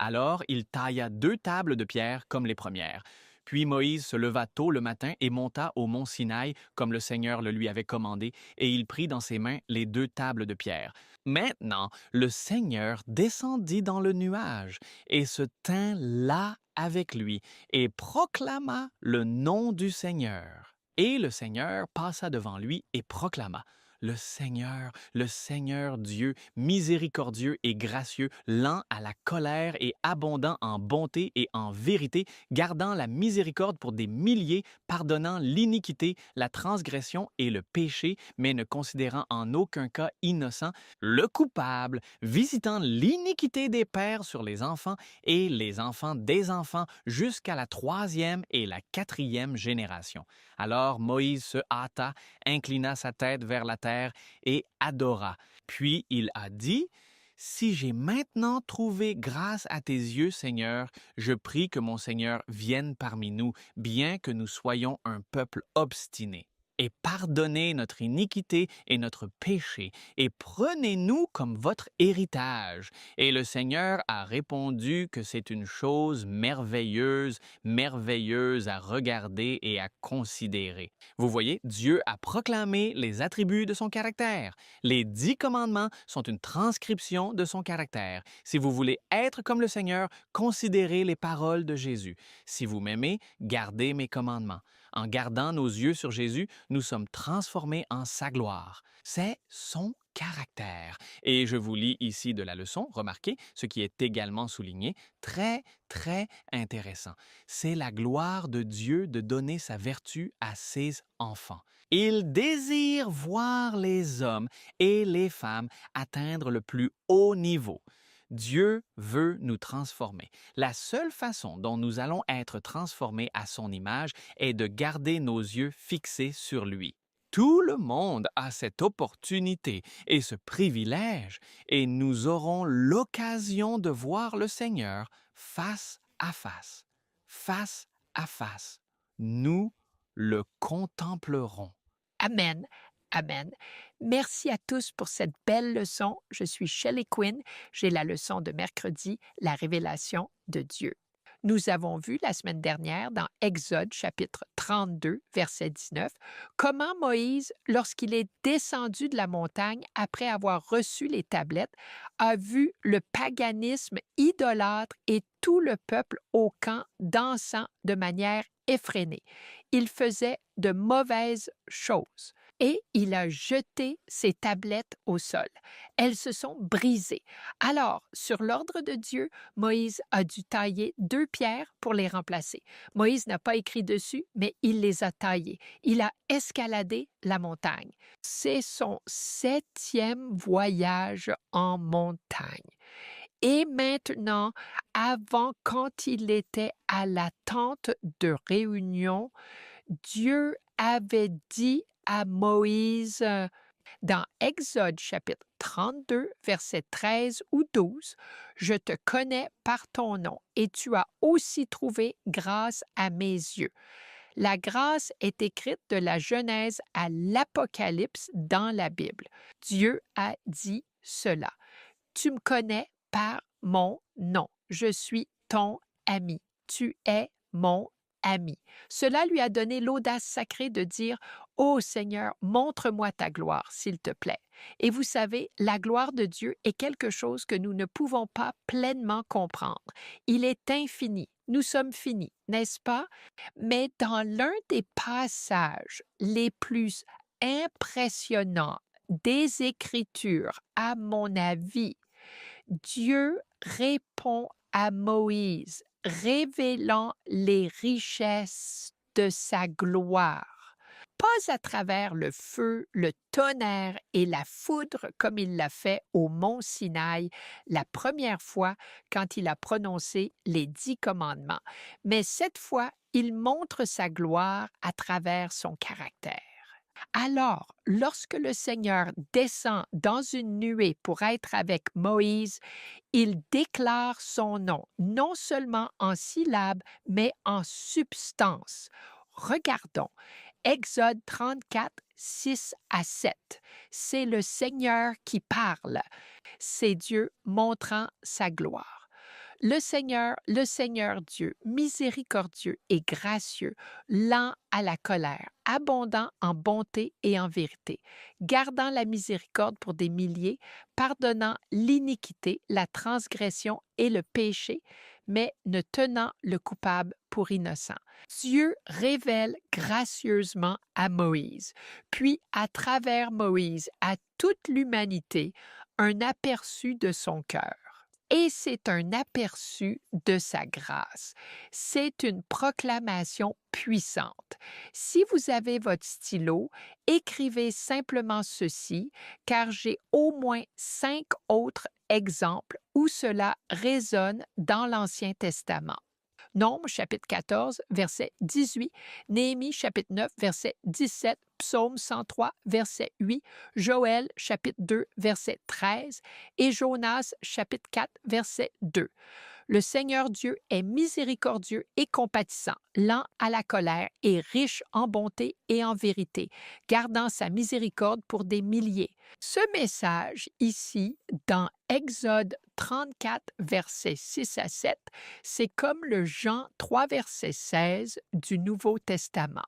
Alors il tailla 2 tables de pierre comme les premières. Puis Moïse se leva tôt le matin et monta au mont Sinaï, comme le Seigneur le lui avait commandé, et il prit dans ses mains les 2 tables de pierre. Maintenant, le Seigneur descendit dans le nuage et se tint là avec lui et proclama le nom du Seigneur. Et le Seigneur passa devant lui et proclama, le Seigneur Dieu, miséricordieux et gracieux, lent à la colère et abondant en bonté et en vérité, gardant la miséricorde pour des milliers, pardonnant l'iniquité, la transgression et le péché, mais ne considérant en aucun cas innocent le coupable, visitant l'iniquité des pères sur les enfants et les enfants des enfants jusqu'à la troisième et la quatrième génération. Alors Moïse se hâta, inclina sa tête vers la terre et adora. Puis il a dit, si j'ai maintenant trouvé grâce à tes yeux, Seigneur, je prie que mon Seigneur vienne parmi nous, bien que nous soyons un peuple obstiné. Et pardonnez notre iniquité et notre péché, et prenez-nous comme votre héritage. Et le Seigneur a répondu que c'est une chose merveilleuse, merveilleuse à regarder et à considérer. Vous voyez, Dieu a proclamé les attributs de son caractère. Les 10 commandements sont une transcription de son caractère. Si vous voulez être comme le Seigneur, considérez les paroles de Jésus. Si vous m'aimez, gardez mes commandements. En gardant nos yeux sur Jésus, nous sommes transformés en sa gloire. C'est son caractère. Et je vous lis ici de la leçon, remarquez, ce qui est également souligné, très, très intéressant. C'est la gloire de Dieu de donner sa vertu à ses enfants. Il désire voir les hommes et les femmes atteindre le plus haut niveau. Dieu veut nous transformer. La seule façon dont nous allons être transformés à son image est de garder nos yeux fixés sur lui. Tout le monde a cette opportunité et ce privilège, et nous aurons l'occasion de voir le Seigneur face à face. Face à face. Nous le contemplerons. Amen. Amen. Merci à tous pour cette belle leçon. Je suis Shelley Quinn. J'ai la leçon de mercredi, la révélation de Dieu. Nous avons vu la semaine dernière dans Exode chapitre 32, verset 19, comment Moïse, lorsqu'il est descendu de la montagne après avoir reçu les tablettes, a vu le paganisme idolâtre et tout le peuple au camp dansant de manière effrénée. Il faisait de mauvaises choses. Et il a jeté ses tablettes au sol. Elles se sont brisées. Alors, sur l'ordre de Dieu, Moïse a dû tailler 2 pierres pour les remplacer. Moïse n'a pas écrit dessus, mais il les a taillées. Il a escaladé la montagne. C'est son 7e voyage en montagne. Et maintenant, avant, quand il était à la tente de réunion, Dieu avait dit à Moïse dans Exode chapitre 32, versets 13 ou 12, « Je te connais par ton nom et tu as aussi trouvé grâce à mes yeux. » La grâce est écrite de la Genèse à l'Apocalypse dans la Bible. Dieu a dit cela. « Tu me connais par mon nom. Je suis ton ami. Tu es mon ami. » Cela lui a donné l'audace sacrée de dire « Ô Seigneur, montre-moi ta gloire, s'il te plaît. » Et vous savez, la gloire de Dieu est quelque chose que nous ne pouvons pas pleinement comprendre. Il est infini. Nous sommes finis, n'est-ce pas? Mais dans l'un des passages les plus impressionnants des Écritures, à mon avis, Dieu répond à Moïse, révélant les richesses de sa gloire, pas à travers le feu, le tonnerre et la foudre comme il l'a fait au mont Sinaï la première fois quand il a prononcé les 10 commandements, mais cette fois, il montre sa gloire à travers son caractère. Alors, lorsque le Seigneur descend dans une nuée pour être avec Moïse, il déclare son nom, non seulement en syllabes, mais en substance. Regardons, Exode 34, 6 à 7. C'est le Seigneur qui parle. C'est Dieu montrant sa gloire. Le Seigneur Dieu, miséricordieux et gracieux, lent à la colère, abondant en bonté et en vérité, gardant la miséricorde pour des milliers, pardonnant l'iniquité, la transgression et le péché, mais ne tenant le coupable pour innocent. Dieu révèle gracieusement à Moïse, puis à travers Moïse à toute l'humanité, un aperçu de son cœur. Et c'est un aperçu de sa grâce. C'est une proclamation puissante. Si vous avez votre stylo, écrivez simplement ceci, car j'ai au moins 5 autres exemples où cela résonne dans l'Ancien Testament. Nombre chapitre 14, verset 18, Néhémie chapitre 9, verset 17, Psaume 103, verset 8, Joël chapitre 2, verset 13 et Jonas chapitre 4, verset 2. Le Seigneur Dieu est miséricordieux et compatissant, lent à la colère et riche en bonté et en vérité, gardant sa miséricorde pour des milliers. Ce message ici, dans Exode 34, versets 6 à 7, c'est comme le Jean 3, verset 16 du Nouveau Testament.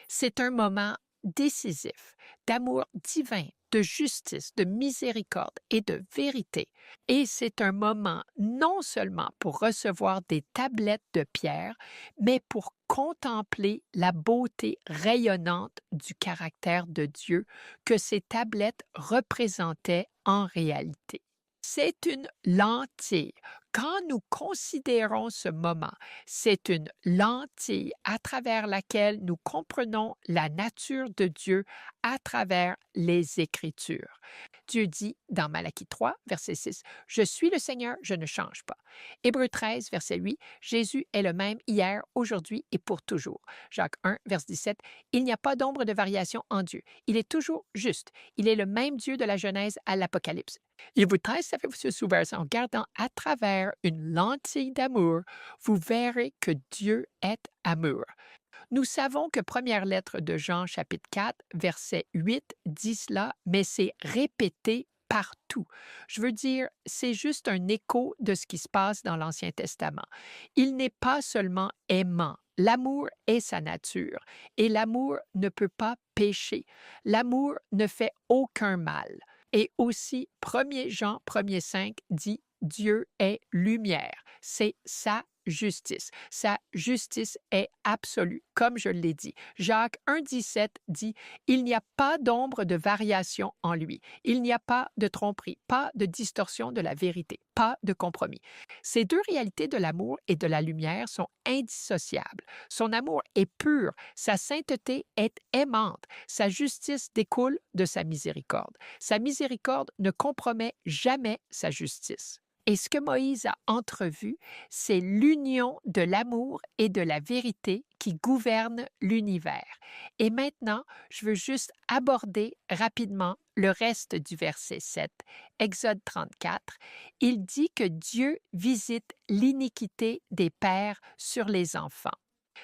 C'est un moment décisif d'amour divin, de justice, de miséricorde et de vérité. Et c'est un moment non seulement pour recevoir des tablettes de pierre, mais pour contempler la beauté rayonnante du caractère de Dieu que ces tablettes représentaient en réalité. C'est une lentille. Quand nous considérons ce moment, c'est une lentille à travers laquelle nous comprenons la nature de Dieu à travers les Écritures. Dieu dit dans Malachie 3, verset 6, « Je suis le Seigneur, je ne change pas. » Hébreux 13, verset 8, « Jésus est le même hier, aujourd'hui et pour toujours. » Jacques 1, verset 17, « Il n'y a pas d'ombre de variation en Dieu. Il est toujours juste. Il est le même Dieu de la Genèse à l'Apocalypse. » Hébreux 13, ça fait ce sous-verset. En regardant à travers une lentille d'amour, vous verrez que Dieu est amour. Nous savons que première lettre de Jean, chapitre 4, verset 8, dit cela, mais c'est répété partout. Je veux dire, c'est juste un écho de ce qui se passe dans l'Ancien Testament. Il n'est pas seulement aimant. L'amour est sa nature et l'amour ne peut pas pécher. L'amour ne fait aucun mal. Et aussi, 1 Jean 1,5 dit « Dieu est lumière ». C'est sa justice. Sa justice est absolue, comme je l'ai dit. Jacques 1,17 dit « Il n'y a pas d'ombre de variation en lui. Il n'y a pas de tromperie, pas de distorsion de la vérité, pas de compromis. » Ces deux réalités de l'amour et de la lumière sont indissociables. Son amour est pur, sa sainteté est aimante, sa justice découle de sa miséricorde. Sa miséricorde ne compromet jamais sa justice. Et ce que Moïse a entrevu, c'est l'union de l'amour et de la vérité qui gouverne l'univers. Et maintenant, je veux juste aborder rapidement le reste du verset 7, Exode 34. Il dit que Dieu visite l'iniquité des pères sur les enfants.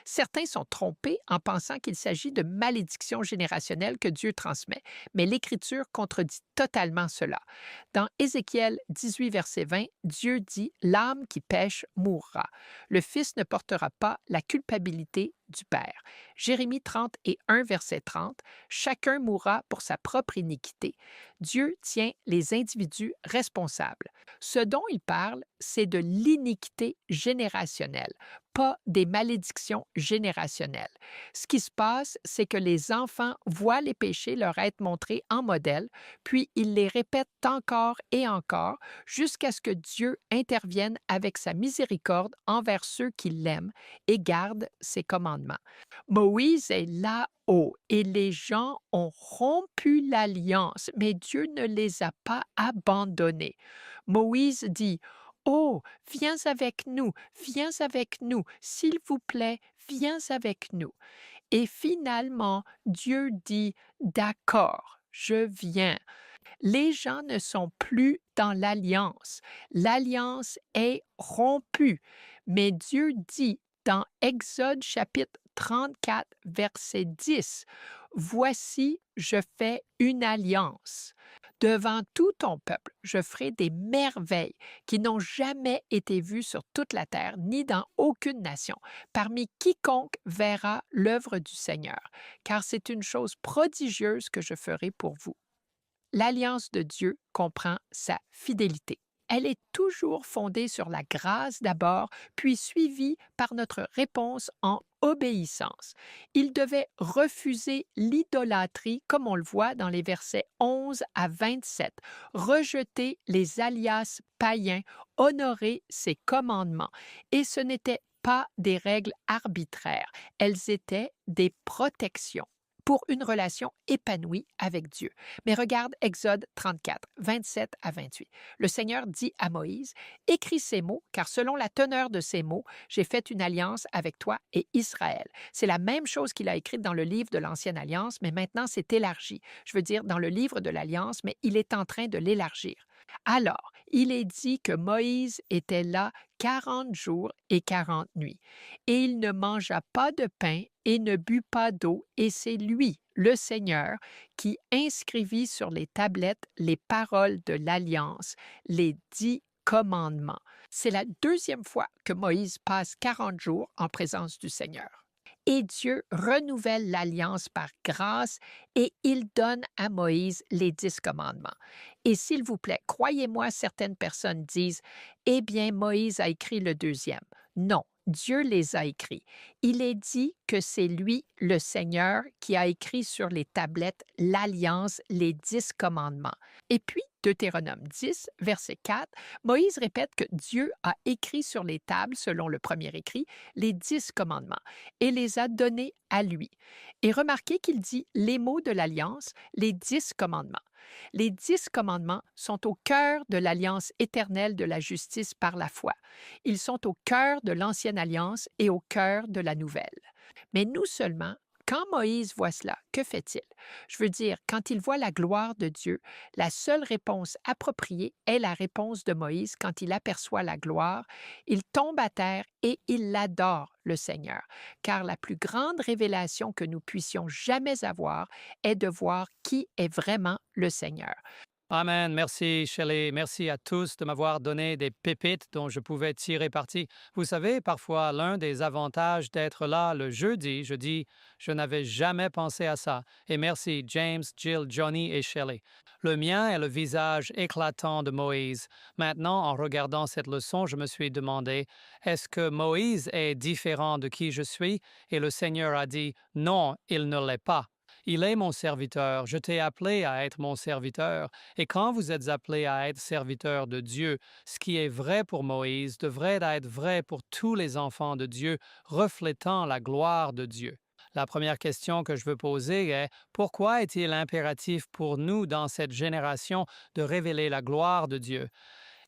Certains sont trompés en pensant qu'il s'agit de malédictions générationnelles que Dieu transmet, mais l'Écriture contredit totalement cela. Dans Ézéchiel 18, verset 20, Dieu dit « L'âme qui pêche mourra. Le Fils ne portera pas la culpabilité du Père. » Jérémie 31, verset 30, « Chacun mourra pour sa propre iniquité. » Dieu tient les individus responsables. Ce dont il parle, c'est de l'iniquité générationnelle, pas des malédictions générationnelles. Ce qui se passe, c'est que les enfants voient les péchés leur être montrés en modèle, puis ils les répètent encore et encore jusqu'à ce que Dieu intervienne avec sa miséricorde envers ceux qui l'aiment et gardent ses commandements. Moïse est là-haut et les gens ont rompu l'alliance, mais Dieu ne les a pas abandonnés. Moïse dit « Oh, viens avec nous, s'il vous plaît, viens avec nous. » Et finalement, Dieu dit « D'accord, je viens. » Les gens ne sont plus dans l'alliance. L'alliance est rompue. Mais Dieu dit dans Exode chapitre 34, verset 10, « Voici, je fais une alliance. Devant tout ton peuple, je ferai des merveilles qui n'ont jamais été vues sur toute la terre, ni dans aucune nation, parmi quiconque verra l'œuvre du Seigneur, car c'est une chose prodigieuse que je ferai pour vous. » L'alliance de Dieu comprend sa fidélité. Elle est toujours fondée sur la grâce d'abord, puis suivie par notre réponse en obéissance. Il devait refuser l'idolâtrie, comme on le voit dans les versets 11 à 27, rejeter les alias païens, honorer ses commandements. Et ce n'étaient pas des règles arbitraires, elles étaient des protections pour une relation épanouie avec Dieu. Mais regarde Exode 34, 27 à 28. Le Seigneur dit à Moïse, « Écris ces mots, car selon la teneur de ces mots, j'ai fait une alliance avec toi et Israël. » C'est la même chose qu'il a écrite dans le livre de l'Ancienne Alliance, mais maintenant c'est élargi. Je veux dire dans le livre de l'Alliance, mais il est en train de l'élargir. Alors, il est dit que Moïse était là 40 jours et 40 nuits, et il ne mangea pas de pain et ne but pas d'eau, et c'est lui, le Seigneur, qui inscrivit sur les tablettes les paroles de l'Alliance, les 10 commandements. C'est la deuxième fois que Moïse passe 40 jours en présence du Seigneur. Et Dieu renouvelle l'alliance par grâce et il donne à Moïse les 10 commandements. Et s'il vous plaît, croyez-moi, certaines personnes disent, « Eh bien, Moïse a écrit le deuxième. » Non, Dieu les a écrits. Il est dit que c'est lui, le Seigneur, qui a écrit sur les tablettes l'alliance, les 10 commandements. Et puis, Deutéronome 10, verset 4, Moïse répète que Dieu a écrit sur les tables, selon le premier écrit, les 10 commandements et les a donnés à lui. Et remarquez qu'il dit les mots de l'alliance, les 10 commandements. Les 10 commandements sont au cœur de l'alliance éternelle de la justice par la foi. Ils sont au cœur de l'ancienne alliance et au cœur de la nouvelle. Mais nous seulement, quand Moïse voit cela, que fait-il? Je veux dire, quand il voit la gloire de Dieu, la seule réponse appropriée est la réponse de Moïse quand il aperçoit la gloire. Il tombe à terre et il adore le Seigneur, car la plus grande révélation que nous puissions jamais avoir est de voir qui est vraiment le Seigneur. Amen. Merci, Shelley. Merci à tous de m'avoir donné des pépites dont je pouvais tirer parti. Vous savez, parfois, l'un des avantages d'être là le jeudi, je dis, je n'avais jamais pensé à ça. Et merci, James, Jill, Johnny et Shelley. Le mien est le visage éclatant de Moïse. Maintenant, en regardant cette leçon, je me suis demandé, est-ce que Moïse est différent de qui je suis? Et le Seigneur a dit, non, il ne l'est pas. Il est mon serviteur, je t'ai appelé à être mon serviteur, et quand vous êtes appelé à être serviteur de Dieu, ce qui est vrai pour Moïse devrait être vrai pour tous les enfants de Dieu, reflétant la gloire de Dieu. La première question que je veux poser est, pourquoi est-il impératif pour nous dans cette génération de révéler la gloire de Dieu?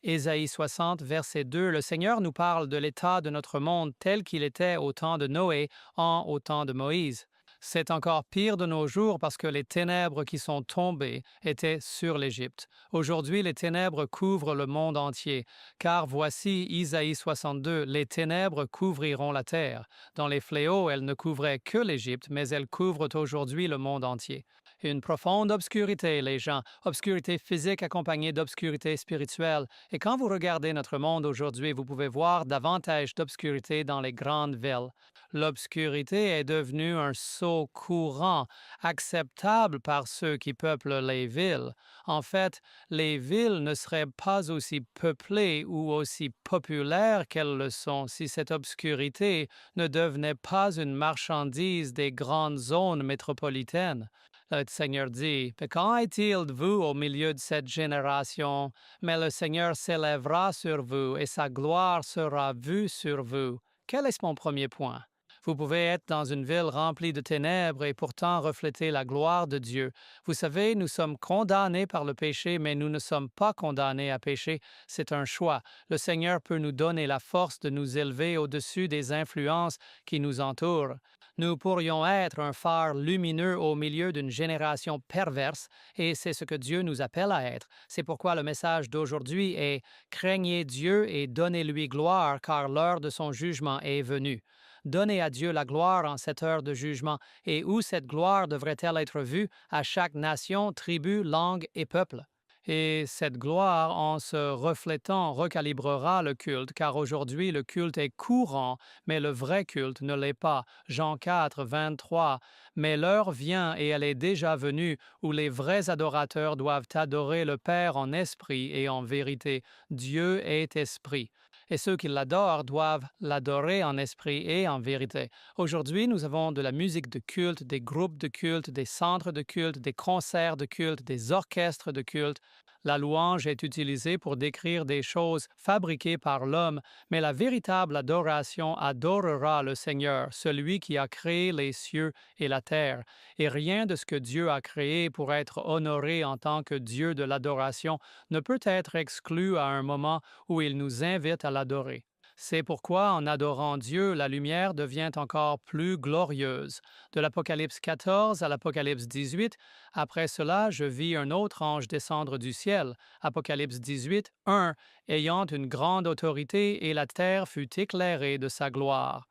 Ésaïe 60, verset 2, le Seigneur nous parle de l'état de notre monde tel qu'il était au temps de Noé, au temps de Moïse. C'est encore pire de nos jours parce que les ténèbres qui sont tombées étaient sur l'Égypte. Aujourd'hui, les ténèbres couvrent le monde entier, car voici Isaïe 62, les ténèbres couvriront la terre. Dans les fléaux, elles ne couvraient que l'Égypte, mais elles couvrent aujourd'hui le monde entier. Une profonde obscurité, les gens, obscurité physique accompagnée d'obscurité spirituelle. Et quand vous regardez notre monde aujourd'hui, vous pouvez voir davantage d'obscurité dans les grandes villes. L'obscurité est devenue un sceau courant, acceptable par ceux qui peuplent les villes. En fait, les villes ne seraient pas aussi peuplées ou aussi populaires qu'elles le sont si cette obscurité ne devenait pas une marchandise des grandes zones métropolitaines. Le Seigneur dit, « Qu'en est-il de vous au milieu de cette génération? Mais le Seigneur s'élèvera sur vous et sa gloire sera vue sur vous. » Quel est mon premier point? Vous pouvez être dans une ville remplie de ténèbres et pourtant refléter la gloire de Dieu. Vous savez, nous sommes condamnés par le péché, mais nous ne sommes pas condamnés à pécher. C'est un choix. Le Seigneur peut nous donner la force de nous élever au-dessus des influences qui nous entourent. Nous pourrions être un phare lumineux au milieu d'une génération perverse, et c'est ce que Dieu nous appelle à être. C'est pourquoi le message d'aujourd'hui est « Craignez Dieu et donnez-lui gloire, car l'heure de son jugement est venue. » Donnez à Dieu la gloire en cette heure de jugement, et où cette gloire devrait-elle être vue? À chaque nation, tribu, langue et peuple. Et cette gloire, en se reflétant, recalibrera le culte, car aujourd'hui le culte est courant, mais le vrai culte ne l'est pas. Jean 4, 23. Mais l'heure vient, et elle est déjà venue, où les vrais adorateurs doivent adorer le Père en esprit et en vérité. Dieu est esprit. Et ceux qui l'adorent doivent l'adorer en esprit et en vérité. Aujourd'hui, nous avons de la musique de culte, des groupes de culte, des centres de culte, des concerts de culte, des orchestres de culte. La louange est utilisée pour décrire des choses fabriquées par l'homme, mais la véritable adoration adorera le Seigneur, celui qui a créé les cieux et la terre. Et rien de ce que Dieu a créé pour être honoré en tant que Dieu de l'adoration ne peut être exclu à un moment où il nous invite à l'adorer. C'est pourquoi, en adorant Dieu, la lumière devient encore plus glorieuse. De l'Apocalypse 14 à l'Apocalypse 18, après cela, je vis un autre ange descendre du ciel. Apocalypse 18, 1, ayant une grande autorité, et la terre fut éclairée de sa gloire.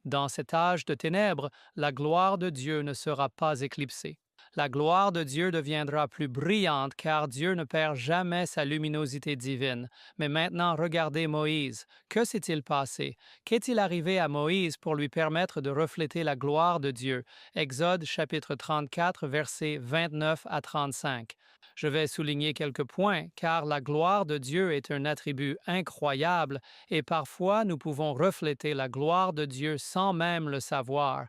Dans cet âge de ténèbres, la gloire de Dieu ne sera pas éclipsée. La gloire de Dieu deviendra plus brillante car Dieu ne perd jamais sa luminosité divine. Mais maintenant, regardez Moïse. Que s'est-il passé? Qu'est-il arrivé à Moïse pour lui permettre de refléter la gloire de Dieu? Exode chapitre 34, versets 29 à 35. Je vais souligner quelques points car la gloire de Dieu est un attribut incroyable et parfois nous pouvons refléter la gloire de Dieu sans même le savoir.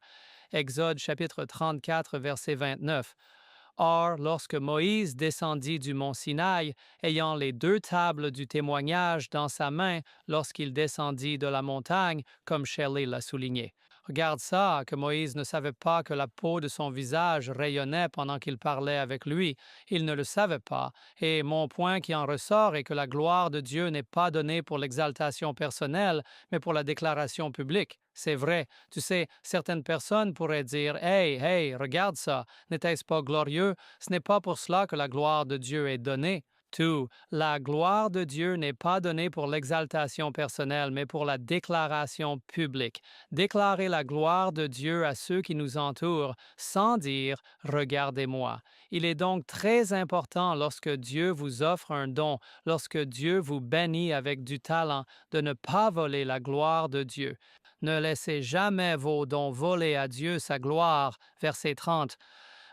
Exode chapitre 34, verset 29. Or, lorsque Moïse descendit du mont Sinaï, ayant les 2 tables du témoignage dans sa main lorsqu'il descendit de la montagne, comme Shelley l'a souligné. Regarde ça, que Moïse ne savait pas que la peau de son visage rayonnait pendant qu'il parlait avec lui. Il ne le savait pas. Et mon point qui en ressort est que la gloire de Dieu n'est pas donnée pour l'exaltation personnelle, mais pour la déclaration publique. C'est vrai. Tu sais, certaines personnes pourraient dire « Hey, regarde ça, n'était-ce pas glorieux? Ce n'est pas pour cela que la gloire de Dieu est donnée. » Tout, la gloire de Dieu n'est pas donnée pour l'exaltation personnelle, mais pour la déclaration publique. Déclarer la gloire de Dieu à ceux qui nous entourent sans dire « Regardez-moi ». Il est donc très important lorsque Dieu vous offre un don, lorsque Dieu vous bénit avec du talent, de ne pas voler la gloire de Dieu. Ne laissez jamais vos dons voler à Dieu sa gloire. Verset 30.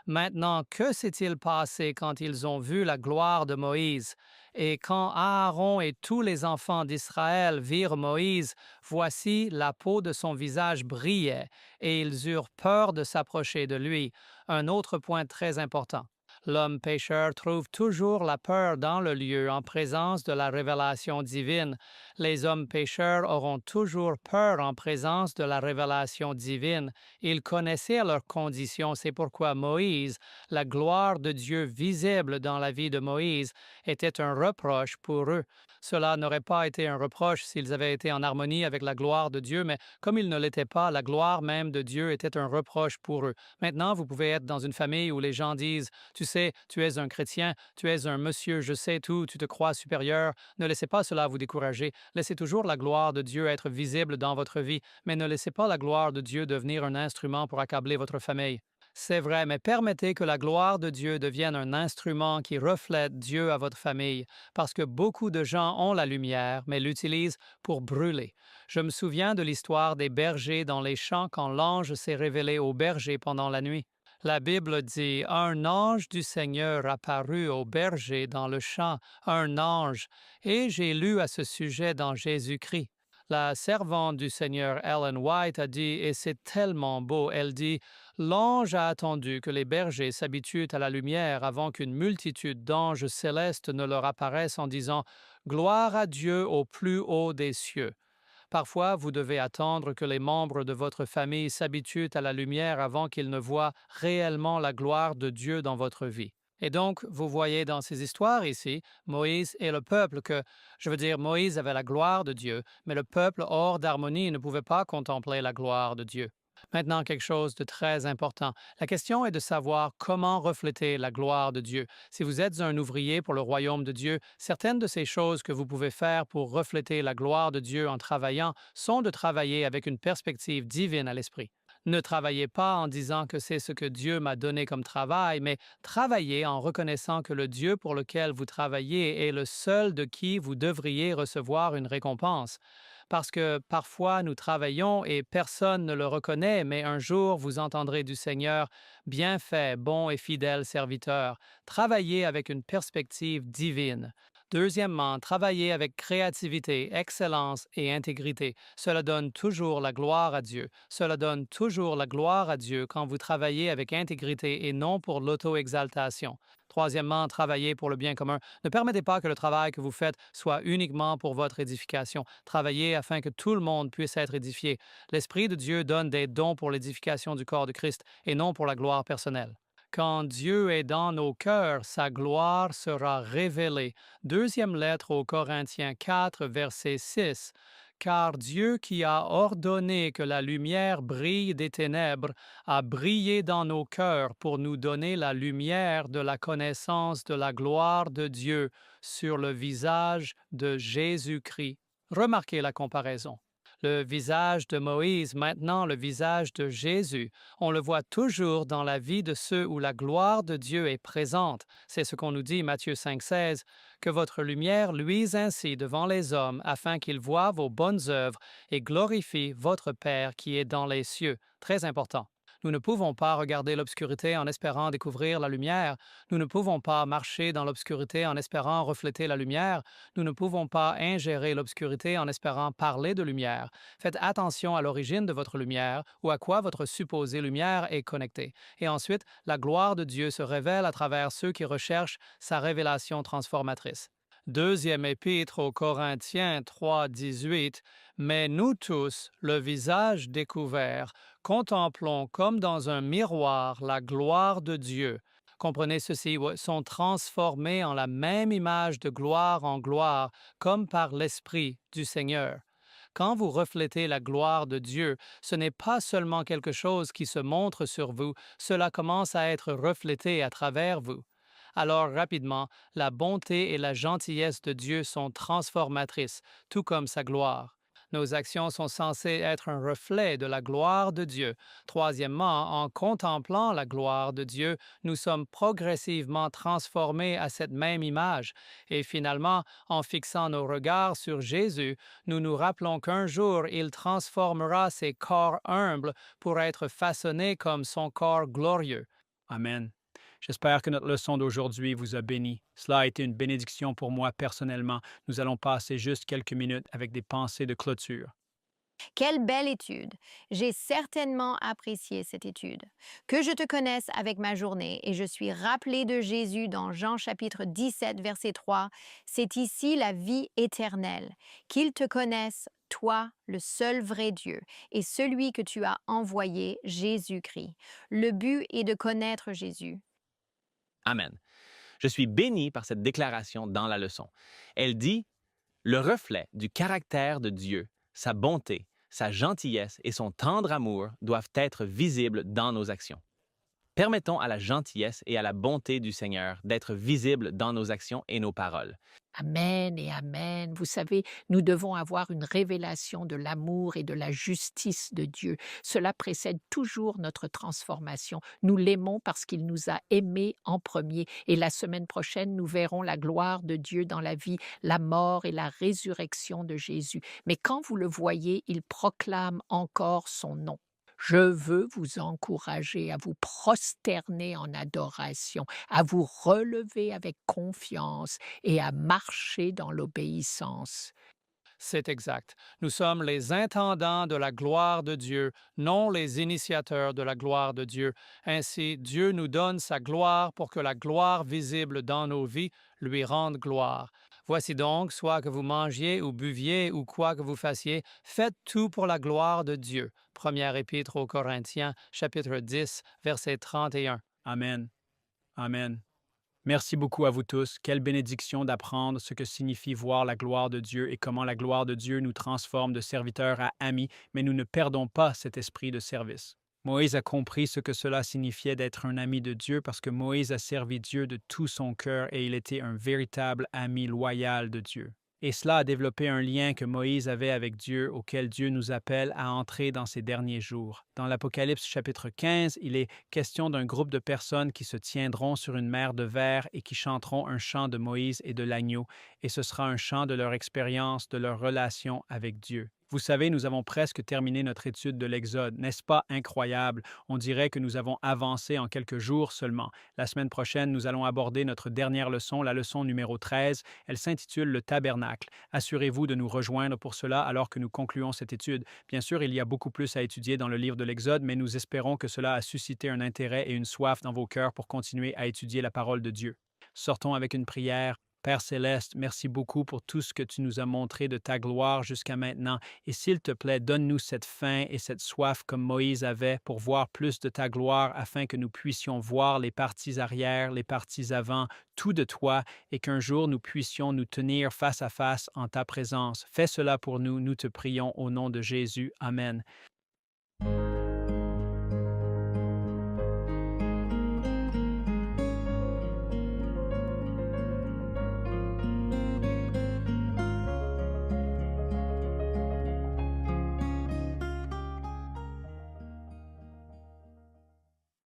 Maintenant, que s'est-il passé quand ils ont vu la gloire de Moïse? Et quand Aaron et tous les enfants d'Israël virent Moïse, voici la peau de son visage brillait, et ils eurent peur de s'approcher de lui. Un autre point très important. L'homme pécheur trouve toujours la peur dans le lieu en présence de la révélation divine. Les hommes pécheurs auront toujours peur en présence de la révélation divine. Ils connaissaient leurs conditions, c'est pourquoi Moïse, la gloire de Dieu visible dans la vie de Moïse, était un reproche pour eux. Cela n'aurait pas été un reproche s'ils avaient été en harmonie avec la gloire de Dieu, mais comme ils ne l'étaient pas, la gloire même de Dieu était un reproche pour eux. Maintenant, vous pouvez être dans une famille où les gens disent « Tu sais, tu es un chrétien, tu es un monsieur, je sais tout, tu te crois supérieur. » Ne laissez pas cela vous décourager. Laissez toujours la gloire de Dieu être visible dans votre vie, mais ne laissez pas la gloire de Dieu devenir un instrument pour accabler votre famille. C'est vrai, mais permettez que la gloire de Dieu devienne un instrument qui reflète Dieu à votre famille, parce que beaucoup de gens ont la lumière, mais l'utilisent pour brûler. Je me souviens de l'histoire des bergers dans les champs quand l'ange s'est révélé aux bergers pendant la nuit. La Bible dit « Un ange du Seigneur apparut aux bergers dans le champ, un ange. » Et j'ai lu à ce sujet dans Jésus-Christ. La servante du Seigneur Ellen White a dit, et c'est tellement beau, elle dit « L'ange a attendu que les bergers s'habituent à la lumière avant qu'une multitude d'anges célestes ne leur apparaissent en disant « Gloire à Dieu au plus haut des cieux ». Parfois, vous devez attendre que les membres de votre famille s'habituent à la lumière avant qu'ils ne voient réellement la gloire de Dieu dans votre vie. Et donc, vous voyez dans ces histoires ici, Moïse et le peuple Moïse avait la gloire de Dieu, mais le peuple hors d'harmonie ne pouvait pas contempler la gloire de Dieu. Maintenant, quelque chose de très important. La question est de savoir comment refléter la gloire de Dieu. Si vous êtes un ouvrier pour le royaume de Dieu, certaines de ces choses que vous pouvez faire pour refléter la gloire de Dieu en travaillant sont de travailler avec une perspective divine à l'esprit. Ne travaillez pas en disant que c'est ce que Dieu m'a donné comme travail, mais travaillez en reconnaissant que le Dieu pour lequel vous travaillez est le seul de qui vous devriez recevoir une récompense. Parce que parfois nous travaillons et personne ne le reconnaît, mais un jour vous entendrez du Seigneur, bien fait, bon et fidèle serviteur. Travaillez avec une perspective divine. Deuxièmement, travailler avec créativité, excellence et intégrité. Cela donne toujours la gloire à Dieu. Cela donne toujours la gloire à Dieu quand vous travaillez avec intégrité et non pour l'auto-exaltation. Troisièmement, travailler pour le bien commun. Ne permettez pas que le travail que vous faites soit uniquement pour votre édification. Travaillez afin que tout le monde puisse être édifié. L'Esprit de Dieu donne des dons pour l'édification du corps de Christ et non pour la gloire personnelle. Quand Dieu est dans nos cœurs, sa gloire sera révélée. Deuxième lettre aux Corinthiens 4, verset 6. Car Dieu qui a ordonné que la lumière brille des ténèbres a brillé dans nos cœurs pour nous donner la lumière de la connaissance de la gloire de Dieu sur le visage de Jésus-Christ. Remarquez la comparaison. Le visage de Moïse, maintenant le visage de Jésus. On le voit toujours dans la vie de ceux où la gloire de Dieu est présente. C'est ce qu'on nous dit, Matthieu 5,16, que votre lumière luise ainsi devant les hommes, afin qu'ils voient vos bonnes œuvres et glorifient votre Père qui est dans les cieux. Très important. Nous ne pouvons pas regarder l'obscurité en espérant découvrir la lumière. Nous ne pouvons pas marcher dans l'obscurité en espérant refléter la lumière. Nous ne pouvons pas ingérer l'obscurité en espérant parler de lumière. Faites attention à l'origine de votre lumière ou à quoi votre supposée lumière est connectée. Et ensuite, la gloire de Dieu se révèle à travers ceux qui recherchent sa révélation transformatrice. Deuxième épître aux Corinthiens 3,18. Mais nous tous, le visage découvert, contemplons comme dans un miroir la gloire de Dieu. Comprenez ceci, sont transformés en la même image de gloire en gloire, comme par l'Esprit du Seigneur. Quand vous reflétez la gloire de Dieu, ce n'est pas seulement quelque chose qui se montre sur vous, cela commence à être reflété à travers vous. Alors rapidement, la bonté et la gentillesse de Dieu sont transformatrices, tout comme sa gloire. Nos actions sont censées être un reflet de la gloire de Dieu. Troisièmement, en contemplant la gloire de Dieu, nous sommes progressivement transformés à cette même image. Et finalement, en fixant nos regards sur Jésus, nous nous rappelons qu'un jour, il transformera ces corps humbles pour être façonnés comme son corps glorieux. Amen. J'espère que notre leçon d'aujourd'hui vous a béni. Cela a été une bénédiction pour moi personnellement. Nous allons passer juste quelques minutes avec des pensées de clôture. Quelle belle étude! J'ai certainement apprécié cette étude. Que je te connaisse avec ma journée et je suis rappelé de Jésus dans Jean chapitre 17, verset 3. C'est ici la vie éternelle, qu'ils te connaissent, toi, le seul vrai Dieu, et celui que tu as envoyé, Jésus-Christ. Le but est de connaître Jésus. Amen. Je suis béni par cette déclaration dans la leçon. Elle dit « Le reflet du caractère de Dieu, sa bonté, sa gentillesse et son tendre amour doivent être visibles dans nos actions. » Permettons à la gentillesse et à la bonté du Seigneur d'être visibles dans nos actions et nos paroles. Amen et Amen. Vous savez, nous devons avoir une révélation de l'amour et de la justice de Dieu. Cela précède toujours notre transformation. Nous l'aimons parce qu'il nous a aimés en premier. Et la semaine prochaine, nous verrons la gloire de Dieu dans la vie, la mort et la résurrection de Jésus. Mais quand vous le voyez, il proclame encore son nom. Je veux vous encourager à vous prosterner en adoration, à vous relever avec confiance et à marcher dans l'obéissance. C'est exact. Nous sommes les intendants de la gloire de Dieu, non les initiateurs de la gloire de Dieu. Ainsi, Dieu nous donne sa gloire pour que la gloire visible dans nos vies lui rende gloire. Voici donc, soit que vous mangiez ou buviez ou quoi que vous fassiez, faites tout pour la gloire de Dieu. Première épître aux Corinthiens, chapitre 10, verset 31. Amen. Amen. Merci beaucoup à vous tous. Quelle bénédiction d'apprendre ce que signifie voir la gloire de Dieu et comment la gloire de Dieu nous transforme de serviteurs à amis, mais nous ne perdons pas cet esprit de service. Moïse a compris ce que cela signifiait d'être un ami de Dieu parce que Moïse a servi Dieu de tout son cœur et il était un véritable ami loyal de Dieu. Et cela a développé un lien que Moïse avait avec Dieu, auquel Dieu nous appelle à entrer dans ces derniers jours. Dans l'Apocalypse chapitre 15, il est question d'un groupe de personnes qui se tiendront sur une mer de verre et qui chanteront un chant de Moïse et de l'agneau, et ce sera un chant de leur expérience, de leur relation avec Dieu. Vous savez, nous avons presque terminé notre étude de l'Exode. N'est-ce pas incroyable? On dirait que nous avons avancé en quelques jours seulement. La semaine prochaine, nous allons aborder notre dernière leçon, la leçon numéro 13. Elle s'intitule Le Tabernacle. Assurez-vous de nous rejoindre pour cela alors que nous concluons cette étude. Bien sûr, il y a beaucoup plus à étudier dans le livre de l'Exode, mais nous espérons que cela a suscité un intérêt et une soif dans vos cœurs pour continuer à étudier la parole de Dieu. Sortons avec une prière. Père céleste, merci beaucoup pour tout ce que tu nous as montré de ta gloire jusqu'à maintenant. Et s'il te plaît, donne-nous cette faim et cette soif comme Moïse avait pour voir plus de ta gloire afin que nous puissions voir les parties arrière, les parties avant, tout de toi et qu'un jour nous puissions nous tenir face à face en ta présence. Fais cela pour nous, nous te prions au nom de Jésus. Amen.